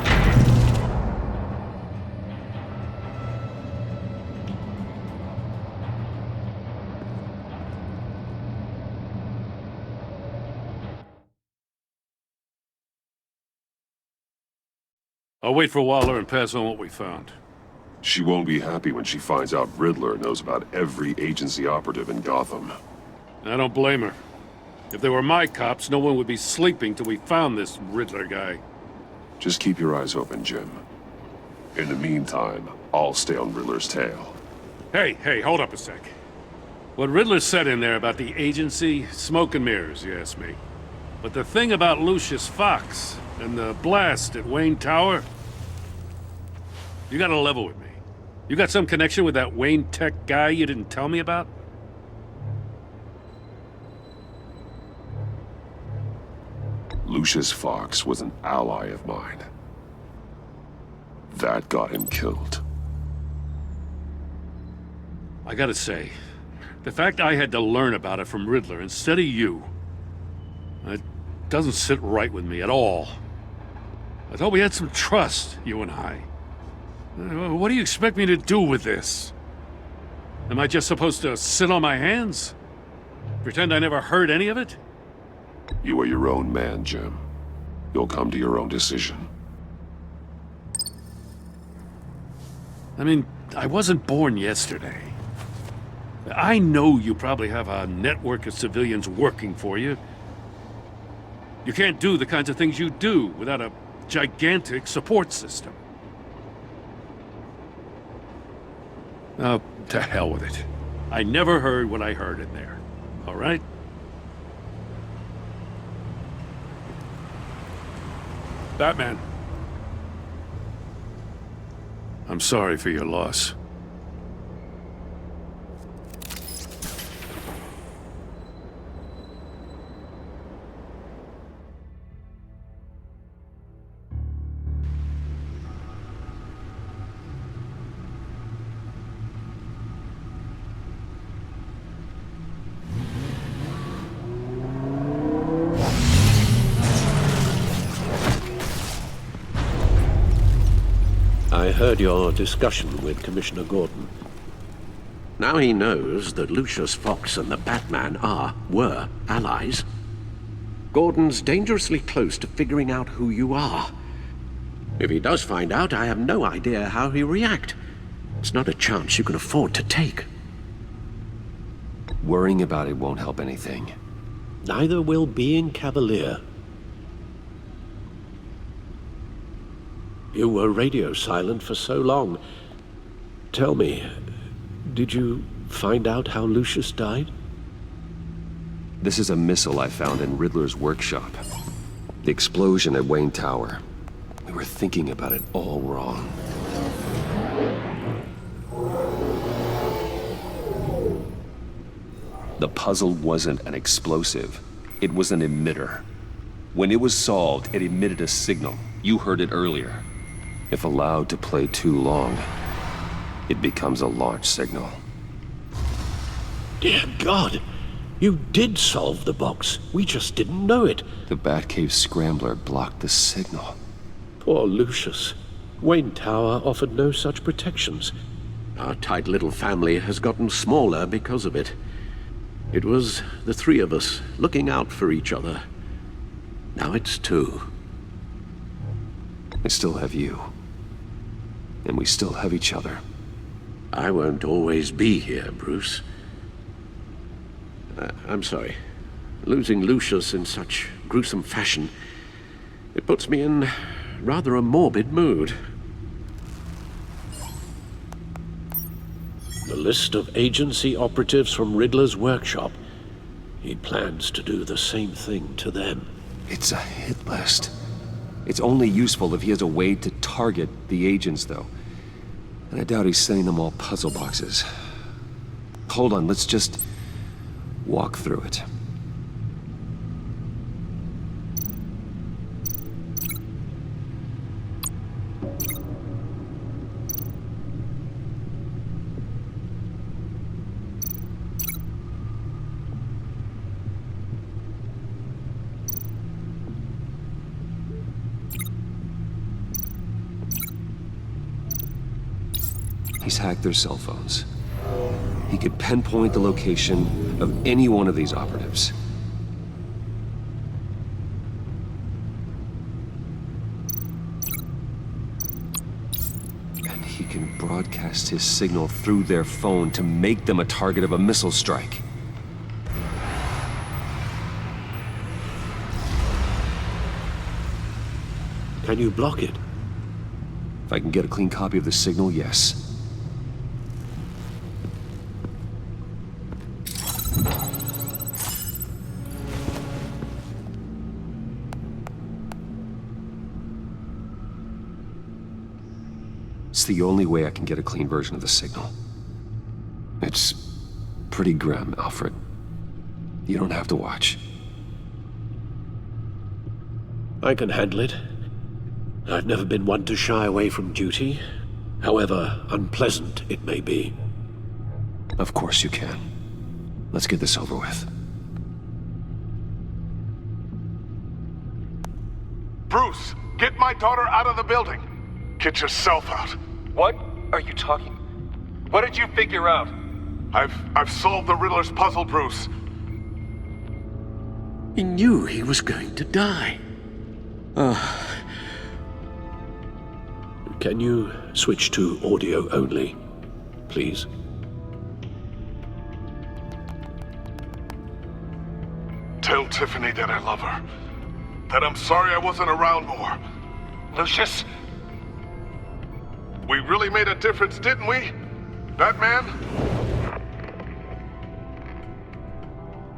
S11: I'll wait for Waller and pass on what we found.
S9: She won't be happy when she finds out Riddler knows about every agency operative in Gotham.
S11: I don't blame her. If they were my cops, no one would be sleeping till we found this Riddler guy.
S9: Just keep your eyes open, Jim. In the meantime, I'll stay on Riddler's tail.
S11: Hey, hold up a sec. What Riddler said in there about the agency, smoke and mirrors, you ask me. But the thing about Lucius Fox and the blast at Wayne Tower, you gotta level with me. You got some connection with that Wayne Tech guy you didn't tell me about?
S9: Lucius Fox was an ally of mine. That got him killed.
S11: I gotta say, the fact I had to learn about it from Riddler instead of you, it doesn't sit right with me at all. I thought we had some trust, you and I. What do you expect me to do with this? Am I just supposed to sit on my hands? Pretend I never heard any of it?
S9: You are your own man, Jim. You'll come to your own decision.
S11: I mean, I wasn't born yesterday. I know you probably have a network of civilians working for you. You can't do the kinds of things you do without a gigantic support system. Oh, to hell with it. I never heard what I heard in there. All right? Batman. I'm sorry for your loss.
S4: I heard your discussion with Commissioner Gordon. Now he knows that Lucius Fox and the Batman were allies. Gordon's dangerously close to figuring out who you are. If he does find out, I have no idea how he'll react. It's not a chance you can afford to take.
S1: Worrying about it won't help anything.
S4: Neither will being cavalier. You were radio silent for so long. Tell me, did you find out how Lucius died?
S1: This is a missile I found in Riddler's workshop. The explosion at Wayne Tower. We were thinking about it all wrong. The puzzle wasn't an explosive. It was an emitter. When it was solved, it emitted a signal. You heard it earlier. If allowed to play too long, it becomes a launch signal.
S4: Dear God, you did solve the box. We just didn't know it.
S1: The Batcave scrambler blocked the signal.
S4: Poor Lucius. Wayne Tower offered no such protections. Our tight little family has gotten smaller because of it. It was the three of us looking out for each other. Now it's two.
S1: I still have you. And we still have each other.
S4: I won't always be here, Bruce. I'm sorry. Losing Lucius in such gruesome fashion, it puts me in rather a morbid mood. The list of agency operatives from Riddler's workshop. He plans to do the same thing to them.
S1: It's a hit list. It's only useful if he has a way to target the agents, though. And I doubt he's sending them all puzzle boxes. Hold on, let's just walk through it. He's hacked their cell phones. He could pinpoint the location of any one of these operatives. And he can broadcast his signal through their phone to make them a target of a missile strike.
S4: Can you block it?
S1: If I can get a clean copy of the signal, yes. It's the only way I can get a clean version of the signal. It's pretty grim, Alfred. You don't have to watch.
S4: I can handle it. I've never been one to shy away from duty, however unpleasant it may be.
S1: Of course you can. Let's get this over with.
S17: Bruce, get my daughter out of the building. Get yourself out.
S21: What are you talking? What did you figure out?
S17: I've solved the Riddler's puzzle, Bruce.
S4: He knew he was going to die. Can you switch to audio only, please?
S17: Tell Tiffany that I love her. That I'm sorry I wasn't around more.
S21: Lucius?
S17: We really made a difference, didn't we? Batman?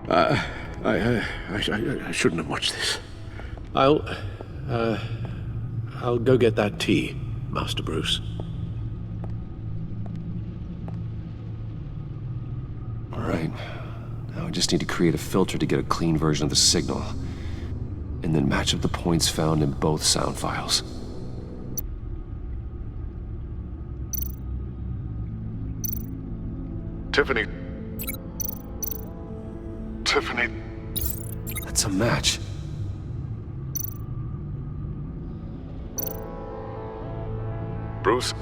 S4: I shouldn't have watched this. I'll go get that tea, Master Bruce.
S1: All right. Now I just need to create a filter to get a clean version of the signal. And then match up the points found in both sound files.
S17: Tiffany. Tiffany.
S1: That's a match.
S17: Bruce?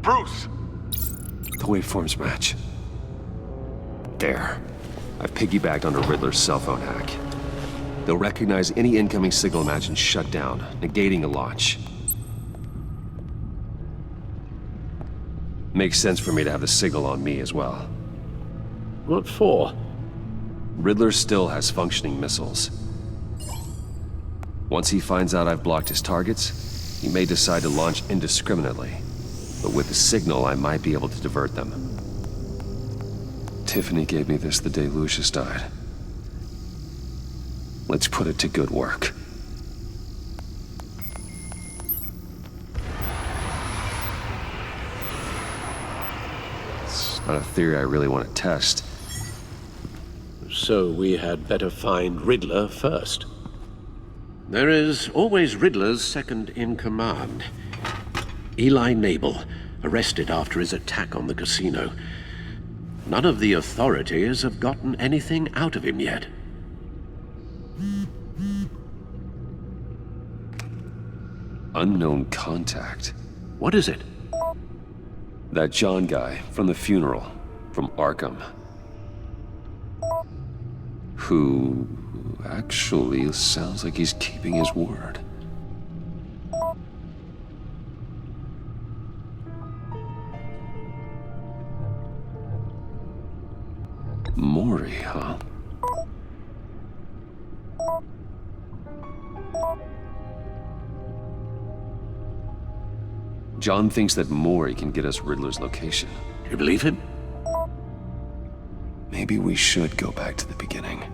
S17: Bruce!
S1: The waveforms match. There. I've piggybacked onto Riddler's cell phone hack. They'll recognize any incoming signal match and shut down, negating a launch. Makes sense for me to have the signal on me as well.
S4: What for?
S1: Riddler still has functioning missiles. Once he finds out I've blocked his targets, he may decide to launch indiscriminately. But with the signal, I might be able to divert them. Tiffany gave me this the day Lucius died. Let's put it to good work. It's not a theory I really want to test.
S4: So we had better find Riddler first. There is always Riddler's second in command. Eli Nabel, arrested after his attack on the casino. None of the authorities have gotten anything out of him yet.
S1: Unknown contact.
S4: What is it?
S1: That John guy from the funeral, from Arkham. Who actually sounds like he's keeping his word. Mori, huh? John thinks that Mori can get us Riddler's location.
S4: You believe him?
S1: Maybe we should go back to the beginning.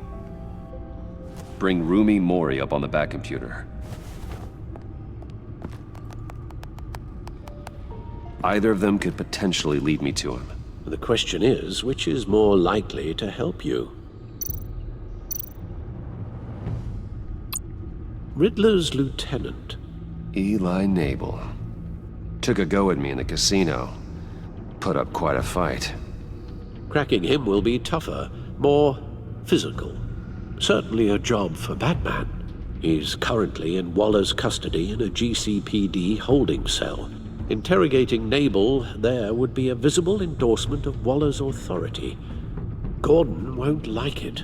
S1: bring Rumi Mori up on the back computer. Either of them could potentially lead me to him.
S4: The question is, which is more likely to help you? Riddler's lieutenant.
S1: Eli Nabel. Took a go at me in the casino. Put up quite a fight.
S4: Cracking him will be tougher, more physical. Certainly a job for Batman. He's currently in Waller's custody in a GCPD holding cell. Interrogating Nabel there would be a visible endorsement of Waller's authority. Gordon won't like it.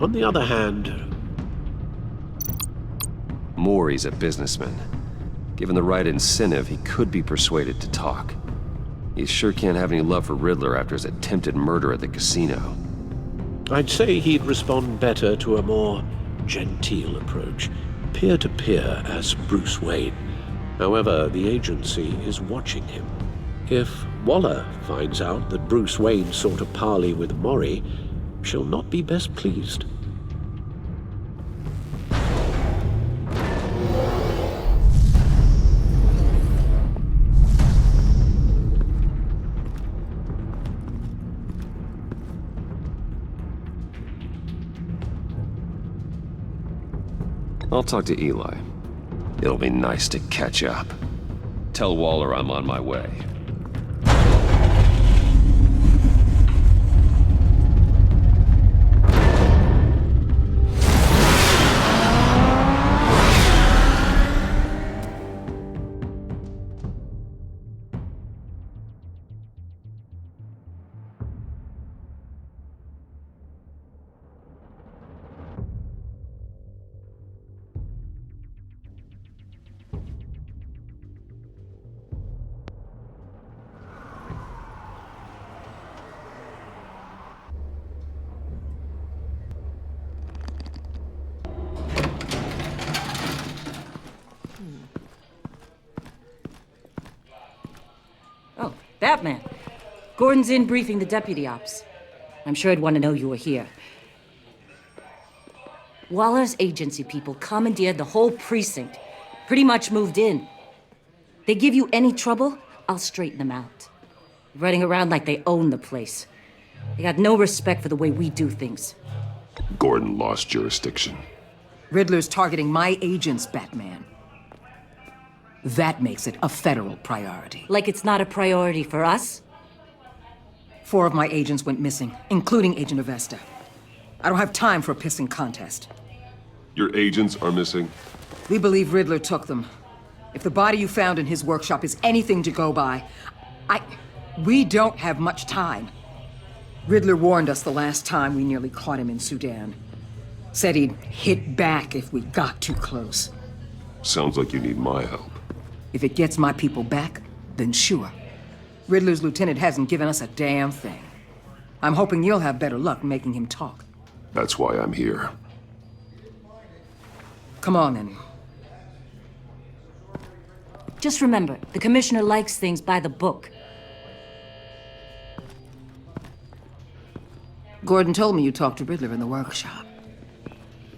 S4: On the other hand...
S1: Mori's a businessman. Given the right incentive, he could be persuaded to talk. He sure can't have any love for Riddler after his attempted murder at the casino.
S4: I'd say he'd respond better to a more genteel approach, peer-to-peer as Bruce Wayne. However, the agency is watching him. If Waller finds out that Bruce Wayne sought a parley with Mori, she'll not be best pleased.
S1: I'll talk to Eli. It'll be nice to catch up. Tell Waller I'm on my way.
S6: Batman. Gordon's in briefing the deputy ops. I'm sure I'd want to know you were here. Waller's agency people commandeered the whole precinct. Pretty much moved in. They give you any trouble, I'll straighten them out. Running around like they own the place. They got no respect for the way we do things.
S9: Gordon lost jurisdiction.
S12: Riddler's targeting my agents, Batman. That makes it a federal priority.
S6: Like it's not a priority for us?
S12: 4 of my agents went missing, including Agent Avesta. I don't have time for a pissing contest.
S9: Your agents are missing?
S12: We believe Riddler took them. If the body you found in his workshop is anything to go by, we don't have much time. Riddler warned us the last time we nearly caught him in Sudan. Said he'd hit back if we got too close.
S9: Sounds like you need my help.
S12: If it gets my people back, then sure. Riddler's lieutenant hasn't given us a damn thing. I'm hoping you'll have better luck making him talk.
S9: That's why I'm here.
S12: Come on, then.
S6: Just remember, the commissioner likes things by the book.
S12: Gordon told me you talked to Riddler in the workshop.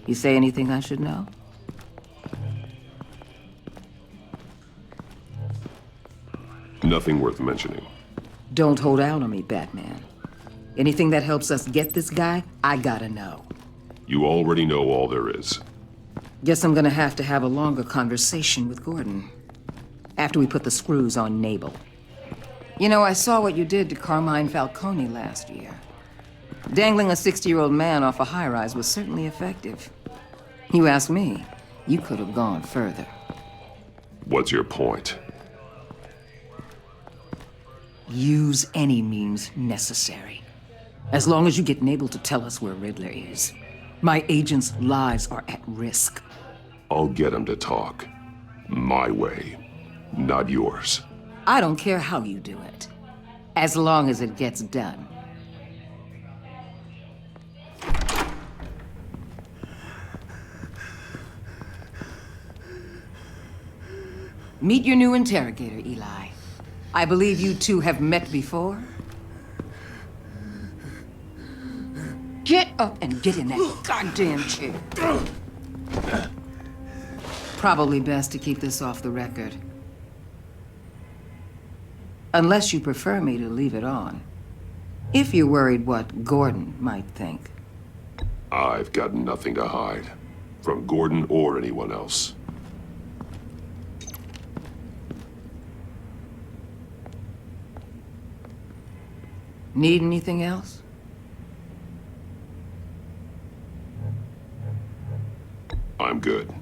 S12: You say anything I should know?
S9: Nothing worth mentioning.
S12: Don't hold out on me, Batman. Anything that helps us get this guy, I gotta know.
S9: You already know all there is.
S12: Guess I'm gonna have to have a longer conversation with Gordon. After we put the screws on Nabel. You know, I saw what you did to Carmine Falcone last year. Dangling a 60-year-old man off a high-rise was certainly effective. You ask me, you could have gone further.
S9: What's your point?
S12: Use any means necessary. As long as you get Nabel to tell us where Riddler is. My agents' lives are at risk.
S9: I'll get him to talk. My way, not yours.
S12: I don't care how you do it. As long as it gets done. Meet your new interrogator, Eli. I believe you two have met before? Get up and get in that goddamn chair. Probably best to keep this off the record. Unless you prefer me to leave it on. If you're worried what Gordon might think.
S9: I've got nothing to hide. From Gordon or anyone else.
S12: Need anything else?
S9: I'm good.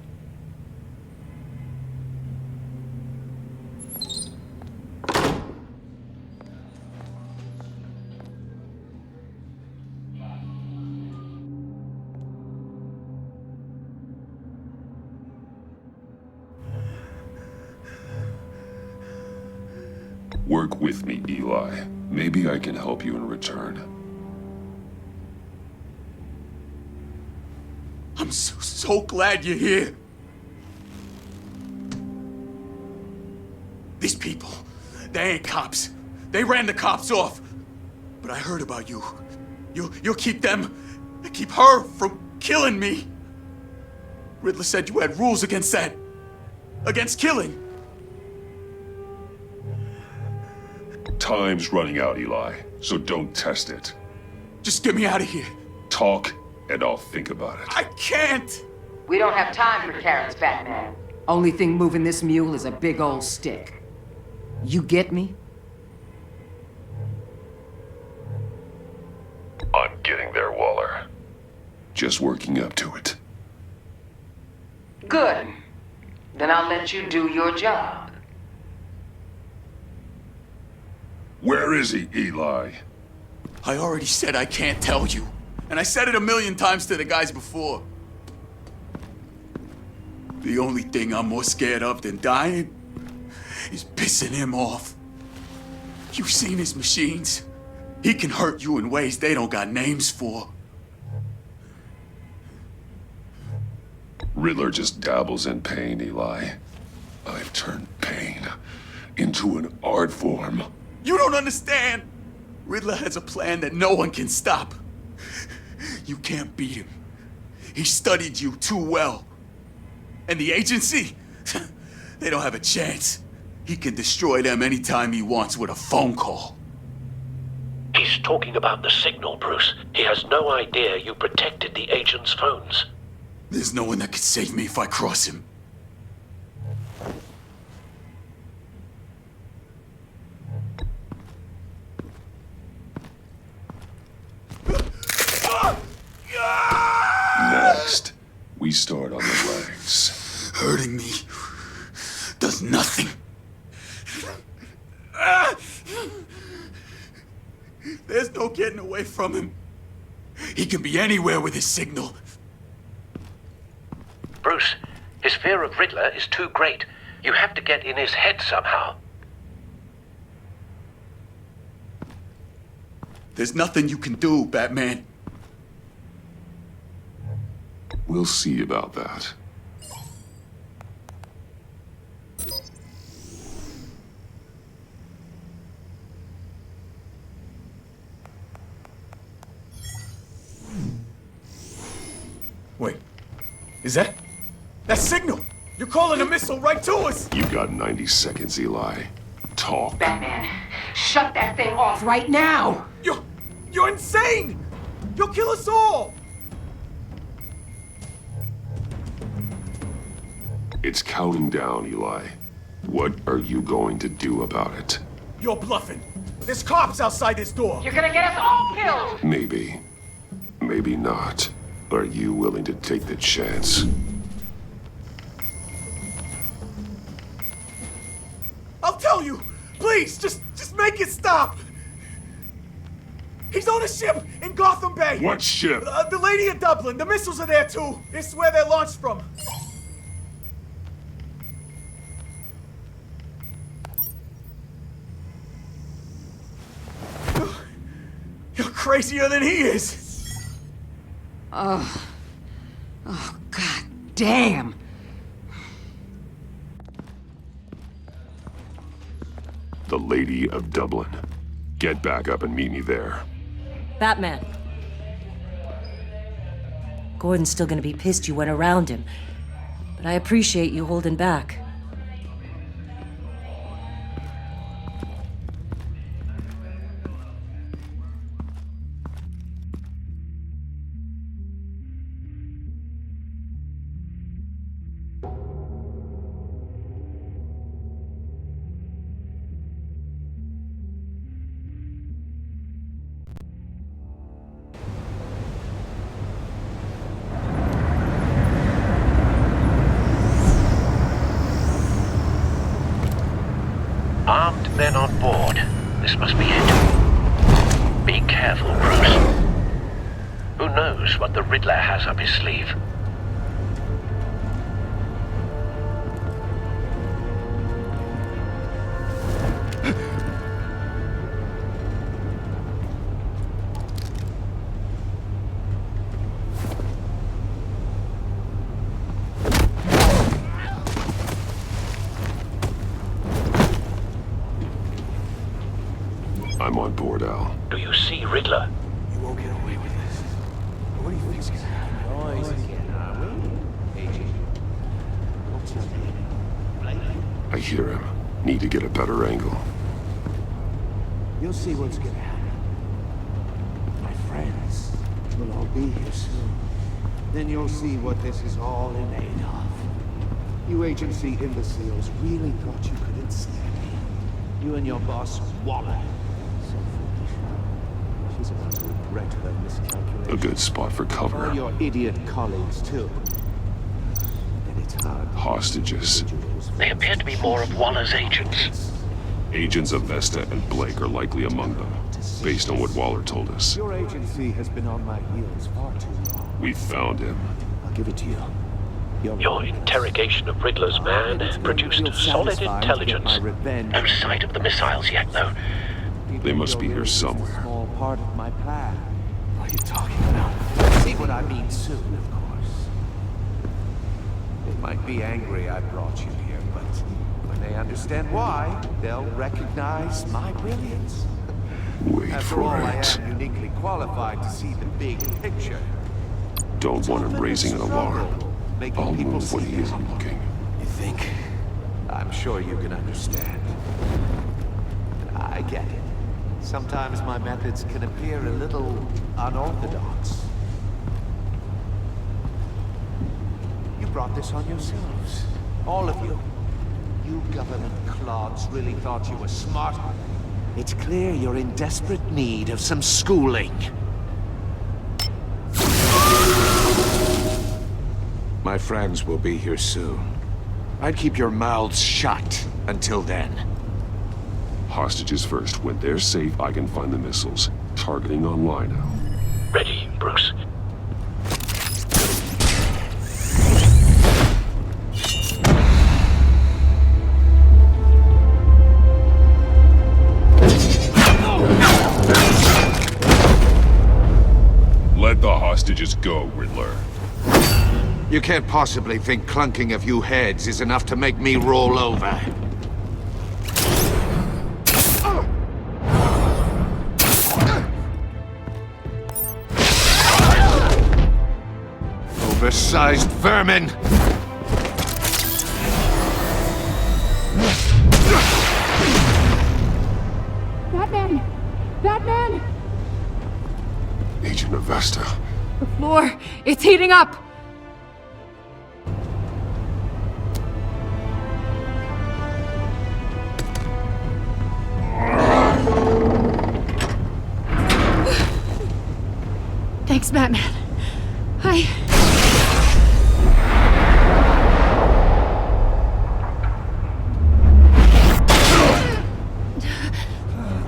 S9: Work with me, Eli. Maybe I can help you in return.
S8: I'm so glad you're here. These people, they ain't cops. They ran the cops off. But I heard about you. You'll keep them, keep her from killing me. Riddler said you had rules against that. Against killing.
S9: Time's running out, Eli, so don't test it.
S8: Just get me out of here.
S9: Talk, and I'll think about it.
S8: I can't!
S12: We don't have time for carrots, Batman. Only thing moving this mule is a big old stick. You get me?
S9: I'm getting there, Waller. Just working up to it.
S12: Good. Then I'll let you do your job.
S9: Where is he, Eli?
S8: I already said I can't tell you. And I said it 1,000,000 times to the guys before. The only thing I'm more scared of than dying is pissing him off. You've seen his machines. He can hurt you in ways they don't got names for.
S9: Riddler just dabbles in pain, Eli. I've turned pain into an art form.
S8: You don't understand! Riddler has a plan that no one can stop. You can't beat him. He studied you too well. And the agency? They don't have a chance. He can destroy them anytime he wants with a phone call.
S4: He's talking about the signal, Bruce. He has no idea you protected the agent's phones.
S8: There's no one that can save me if I cross him.
S9: Next, we start on the legs.
S8: Hurting me does nothing. There's no getting away from him. He can be anywhere with his signal.
S4: Bruce, his fear of Riddler is too great. You have to get in his head somehow.
S8: There's nothing you can do, Batman.
S9: We'll see about that.
S8: Wait, is that signal? You're calling a missile right to us!
S9: You got 90 seconds, Eli. Talk.
S12: Batman, shut that thing off right now!
S8: You're insane! You'll kill us all!
S9: It's counting down, Eli. What are you going to do about it?
S8: You're bluffing. There's cops outside this door.
S12: You're gonna get us all killed!
S9: Maybe. Maybe not. Are you willing to take the chance?
S8: I'll tell you! Please, just make it stop! He's on a ship in Gotham Bay!
S9: What ship?
S8: The Lady of Dublin. The missiles are there too. It's where they're launched from. You're crazier than he is!
S12: Oh, God damn!
S9: The Lady of Dublin. Get back up and meet me there.
S6: Batman.
S3: Gordon's still gonna be pissed you went around him. But I appreciate you holding back.
S4: Armed men on board. This must be it. Be careful, Bruce. Who knows what the Riddler has up his sleeve?
S9: I'm on board, Al.
S4: Do you see Riddler?
S19: You won't get away with this. What do you think's gonna happen? What's your name?
S9: I hear him. Need to get a better angle.
S10: You'll see what's gonna happen. My friends will all be here soon. Then you'll see what this is all in aid of. You agency imbeciles really thought you could ensnare me. You and your boss, Waller. So foolish. She's about to regret her miscalculation.
S9: A good spot for cover.
S10: All your idiot colleagues, too. And it's hard.
S9: Hostages.
S4: They appear to be more of Waller's agents.
S9: Agents of Vesta and Blake are likely among them, based on what Waller told us.
S10: Your agency has been on my heels far too long.
S9: We found him.
S10: I'll give it to you.
S4: Your interrogation of Riddler's man produced solid intelligence. No sight of the missiles yet, though.
S9: They must be here somewhere.
S10: Small part of my plan. What are you talking about? See what I mean soon, of course. They might be angry I brought you here, but when they understand why, they'll recognize my brilliance.
S9: Wait
S10: After all,
S9: for
S10: I
S9: it.
S10: am uniquely qualified to see the big picture.
S9: Don't want him raising an alarm.
S10: Making
S9: I'll
S10: people
S9: move when
S10: see
S9: he isn't looking.
S10: You think? I'm sure you can understand. I get it. Sometimes my methods can appear a little unorthodox. You brought this on yourselves. All of you. You government clods really thought you were smart. It's clear you're in desperate need of some schooling. My friends will be here soon. I'd keep your mouths shut until then.
S9: Hostages first. When they're safe, I can find the missiles. Targeting online now.
S4: Ready, Bruce.
S9: Let the hostages go, Riddler.
S10: You can't possibly think clunking a few heads is enough to make me roll over. Oversized vermin!
S22: Batman! Batman!
S9: Agent of Vesta.
S22: The floor, it's heating up! Thanks, Batman.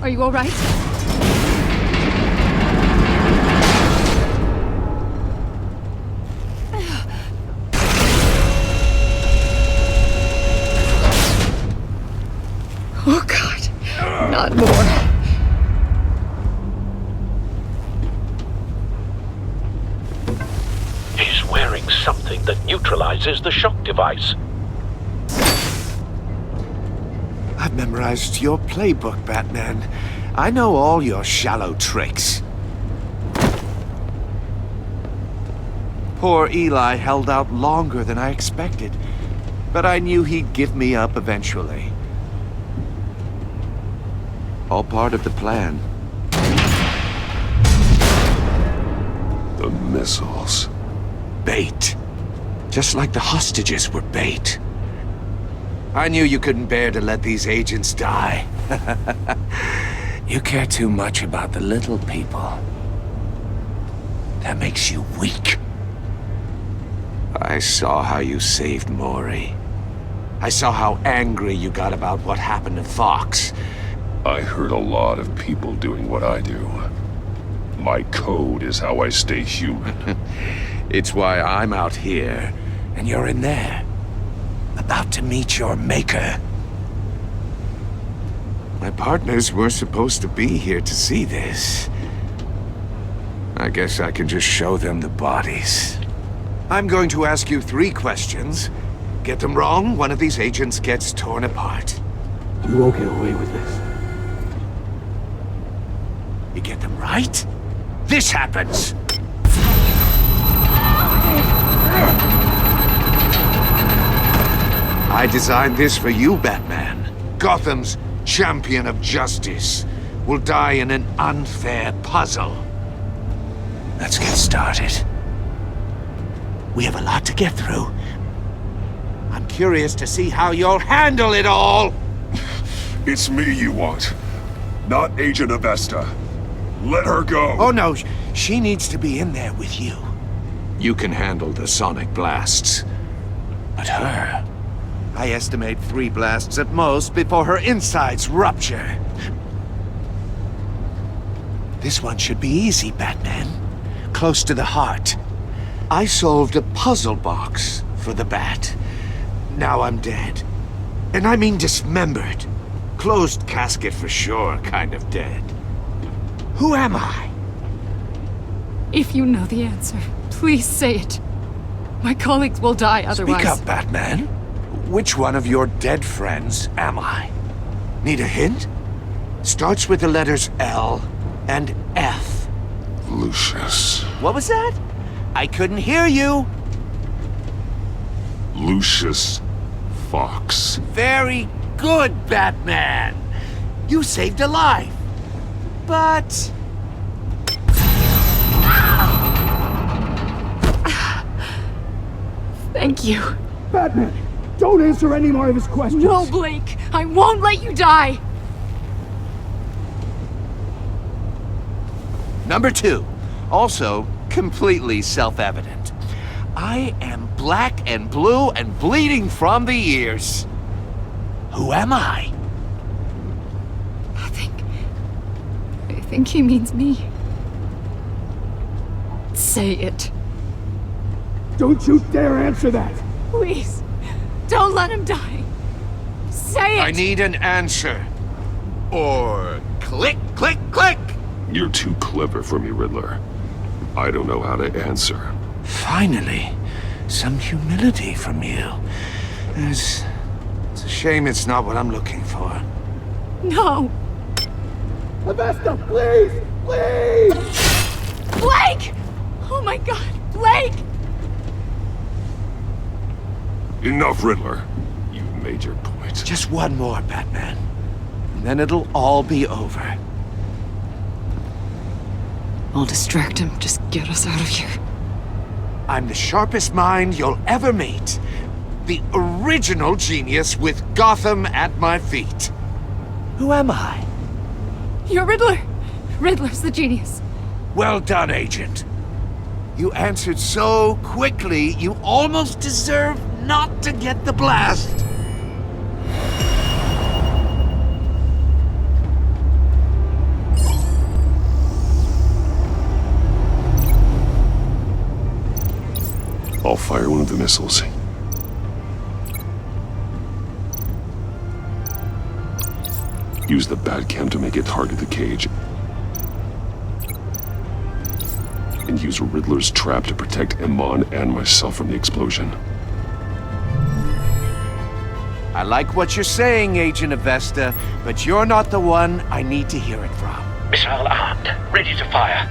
S22: Are you all right? Oh, God. Not more.
S4: He's wearing something that neutralizes the shock device.
S10: I've memorized your playbook, Batman. I know all your shallow tricks.
S5: Poor Eli held out longer than I expected, but I knew he'd give me up eventually. All part of the plan.
S9: The missiles.
S10: Bait. Just like the hostages were bait. I knew you couldn't bear to let these agents die. You care too much about the little people. That makes you weak. I saw how you saved Maury. I saw how angry you got about what happened to Fox.
S9: I heard a lot of people doing what I do. My code is how I stay human.
S10: It's why I'm out here, and you're in there. About to meet your maker. My partners were supposed to be here to see this. I guess I can just show them the bodies. I'm going to ask you 3 questions. Get them wrong, one of these agents gets torn apart.
S19: You won't get away with this.
S10: You get them right, this happens! I designed this for you, Batman. Gotham's champion of justice will die in an unfair puzzle. Let's get started. We have a lot to get through. I'm curious to see how you'll handle it all!
S9: It's me you want, not Agent Avesta. Let her go!
S10: Oh no, she needs to be in there with you. You can handle the sonic blasts. But her... I estimate 3 blasts at most before her insides rupture. This one should be easy, Batman. Close to the heart. I solved a puzzle box for the Bat. Now I'm dead. And I mean dismembered. Closed casket for sure, kind of dead. Who am I?
S22: If you know the answer, please say it. My colleagues will die otherwise.
S10: Speak up, Batman. Which one of your dead friends am I? Need a hint? Starts with the letters L and F.
S9: Lucius.
S10: What was that? I couldn't hear you.
S9: Lucius Fox.
S10: Very good, Batman. You saved a life. But...
S22: Thank you.
S19: Batman, don't answer any more of his questions.
S22: No, Blake. I won't let you die.
S10: Number 2. Also, completely self-evident. I am black and blue and bleeding from the ears. Who am I?
S22: I think he means me. Say it.
S19: Don't you dare answer that!
S22: Please, don't let him die. Say it!
S10: I need an answer. Or click, click, click!
S9: You're too clever for me, Riddler. I don't know how to answer.
S10: Finally, some humility from you. It's a shame it's not what I'm looking for.
S22: No!
S19: Avesta, please! Please!
S22: Blake! Oh my god, Blake!
S9: Enough, Riddler. You've made your point.
S10: Just one more, Batman. And then it'll all be over.
S22: I'll distract him. Just get us out of here.
S10: I'm the sharpest mind you'll ever meet. The original genius with Gotham at my feet. Who am I?
S22: You're Riddler. Riddler's the genius.
S10: Well done, Agent. You answered so quickly, you almost deserve not to get the blast.
S9: I'll fire one of the missiles. Use the Batcam to make it target the cage. And use Riddler's trap to protect Iman and myself from the explosion.
S10: I like what you're saying, Agent Avesta, but you're not the one I need to hear it from.
S20: Missile armed, ready to fire.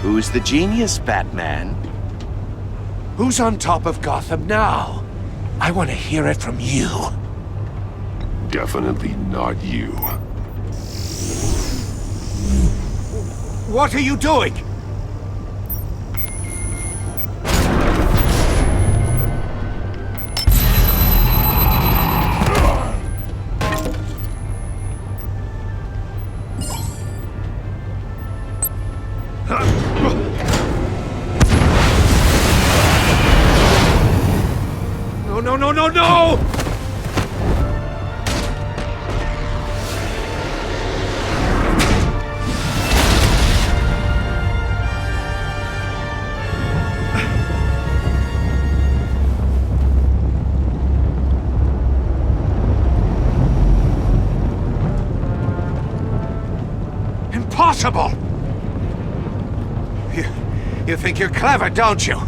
S10: Who's the genius, Batman? Who's on top of Gotham now? I want to hear it from you.
S9: Definitely not you.
S10: What are you doing? No, no, no, no, no! Impossible! You think you're clever, don't you?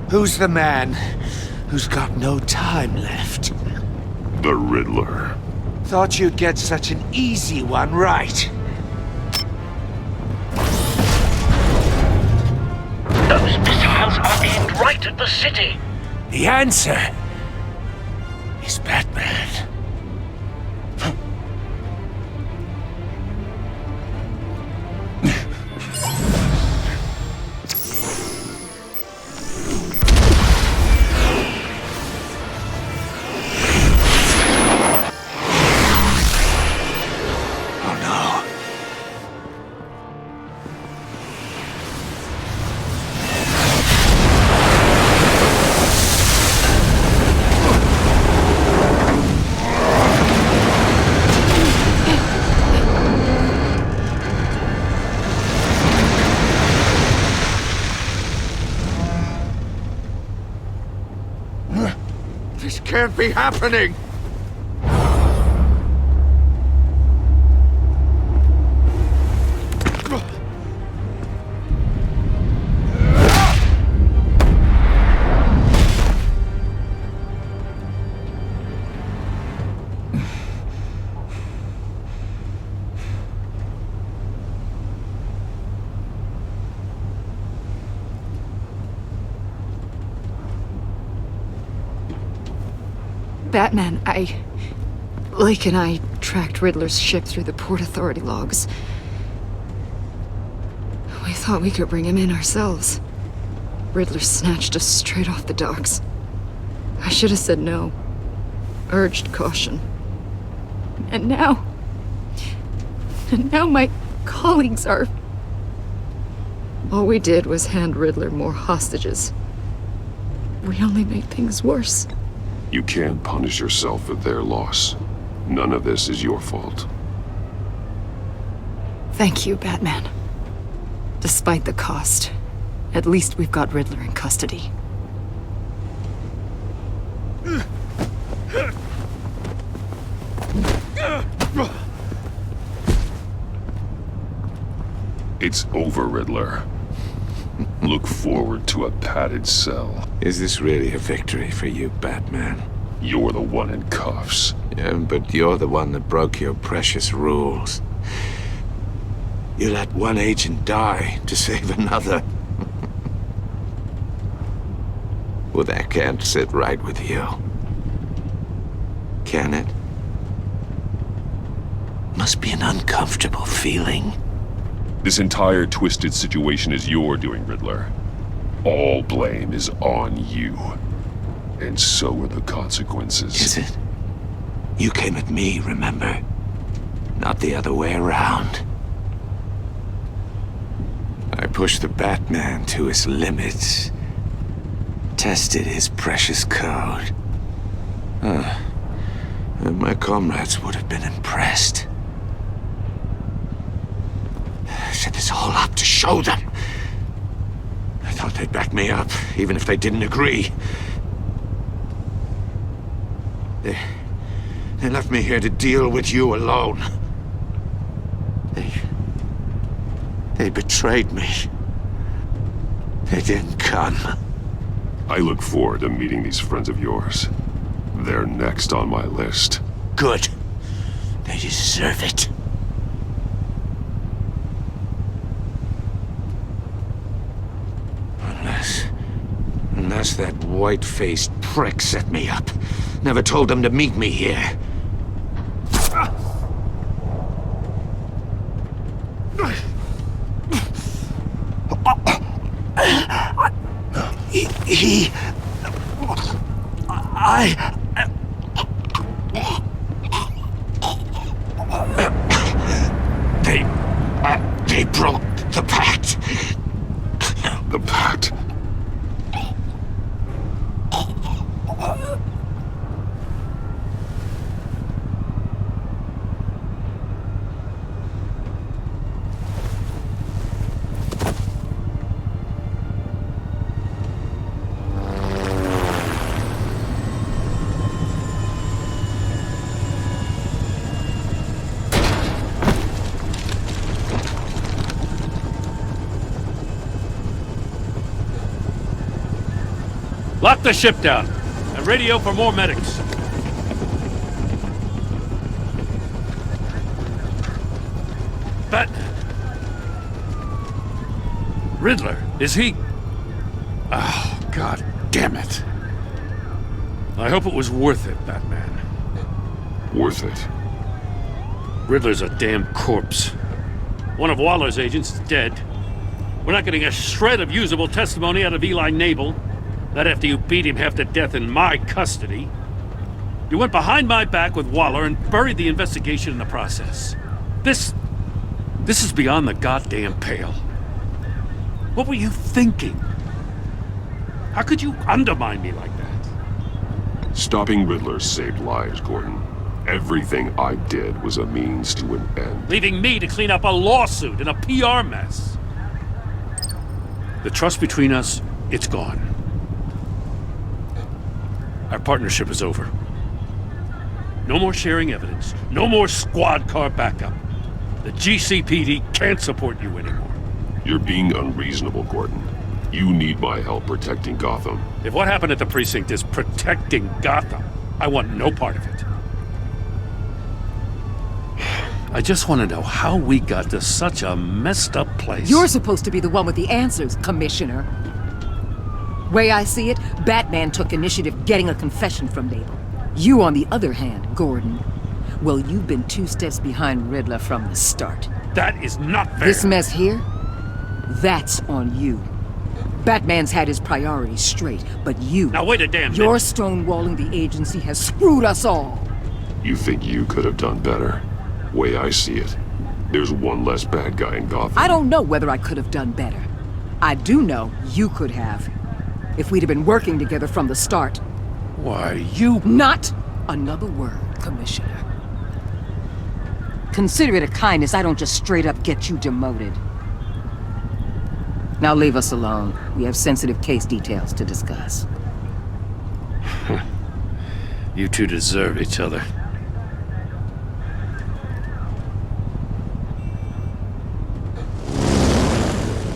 S10: Who's the man who's got no time left?
S9: The Riddler.
S10: Thought you'd get such an easy one right.
S7: Those missiles are aimed right at the city.
S10: The answer is Batman. This can't be happening!
S13: Batman, Lake and I tracked Riddler's ship through the Port Authority logs. We thought we could bring him in ourselves. Riddler snatched us straight off the docks. I should have said no. Urged caution. And now my colleagues are... All we did was hand Riddler more hostages. We only made things worse.
S9: You can't punish yourself for their loss. None of this is your fault.
S13: Thank you, Batman. Despite the cost, at least we've got Riddler in custody.
S9: It's over, Riddler. Look forward to a padded cell.
S10: Is this really a victory for you, Batman?
S9: You're the one in cuffs.
S10: Yeah, but you're the one that broke your precious rules. You let one agent die to save another. Well, that can't sit right with you. Can it? Must be an uncomfortable feeling.
S9: This entire twisted situation is your doing, Riddler. All blame is on you. And so are the consequences.
S10: Is it? You came at me, remember? Not the other way around. I pushed the Batman to his limits. Tested his precious code. And my comrades would have been impressed. I set this all up to show them. I thought they'd back me up, even if they didn't agree. They left me here to deal with you alone. They betrayed me. They didn't come.
S9: I look forward to meeting these friends of yours. They're next on my list.
S10: Good. They deserve it. Unless that white-faced prick set me up. Never told them to meet me here. They broke the pact.
S9: The pact?
S11: Lock the ship down and radio for more medics. But Riddler, is he? Oh, God damn it. I hope it was worth it, Batman.
S9: Worth it?
S11: Riddler's a damn corpse. One of Waller's agents is dead. We're not getting a shred of usable testimony out of Eli Nabel. Not after you beat him half to death in my custody. You went behind my back with Waller and buried the investigation in the process. This is beyond the goddamn pale. What were you thinking? How could you undermine me like that?
S9: Stopping Riddler saved lives, Gordon. Everything I did was a means to an end.
S11: Leaving me to clean up a lawsuit and a PR mess. The trust between us, it's gone. Our partnership is over. No more sharing evidence. No more squad car backup. The GCPD can't support you anymore.
S9: You're being unreasonable, Gordon. You need my help protecting Gotham.
S11: If what happened at the precinct is protecting Gotham, I want no part of it. I just want to know how we got to such a messed up place.
S12: You're supposed to be the one with the answers, Commissioner. Way I see it, Batman took initiative getting a confession from Nabel. You, on the other hand, Gordon, well, you've been 2 steps behind Riddler from the start.
S11: That is not fair.
S12: This mess here, that's on you. Batman's had his priorities straight, but you...
S11: Now wait a damn minute.
S12: Your stonewalling the agency has screwed us all.
S9: You think you could have done better? Way I see it, there's one less bad guy in Gotham.
S12: I don't know whether I could have done better. I do know you could have. If we'd have been working together from the start.
S11: Why, you...
S12: Not another word, Commissioner. Consider it a kindness I don't just straight up get you demoted. Now leave us alone. We have sensitive case details to discuss.
S11: You two deserve each other.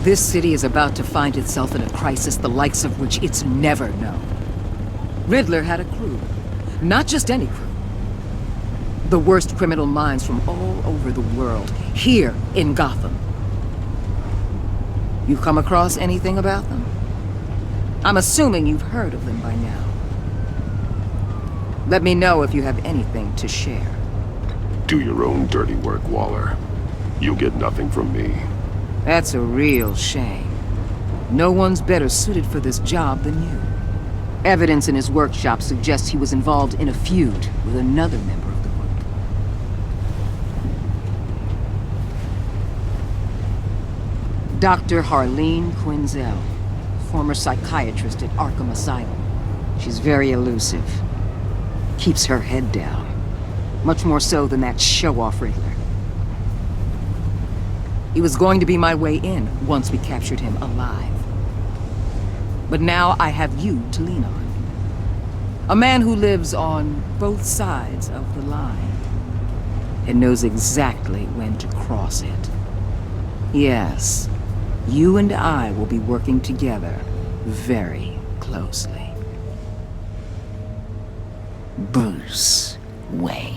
S12: This city is about to find itself in a crisis the likes of which it's never known. Riddler had a crew. Not just any crew. The worst criminal minds from all over the world, here in Gotham. You come across anything about them? I'm assuming you've heard of them by now. Let me know if you have anything to share.
S9: Do your own dirty work, Waller. You'll get nothing from me.
S12: That's a real shame. No one's better suited for this job than you. Evidence in his workshop suggests he was involved in a feud with another member of the group. Dr. Harleen Quinzel, former psychiatrist at Arkham Asylum. She's very elusive. Keeps her head down. Much more so than that show-off Riddler. He was going to be my way in once we captured him alive. But now I have you to lean on. A man who lives on both sides of the line and knows exactly when to cross it. Yes, you and I will be working together very closely.
S18: Bruce Wayne.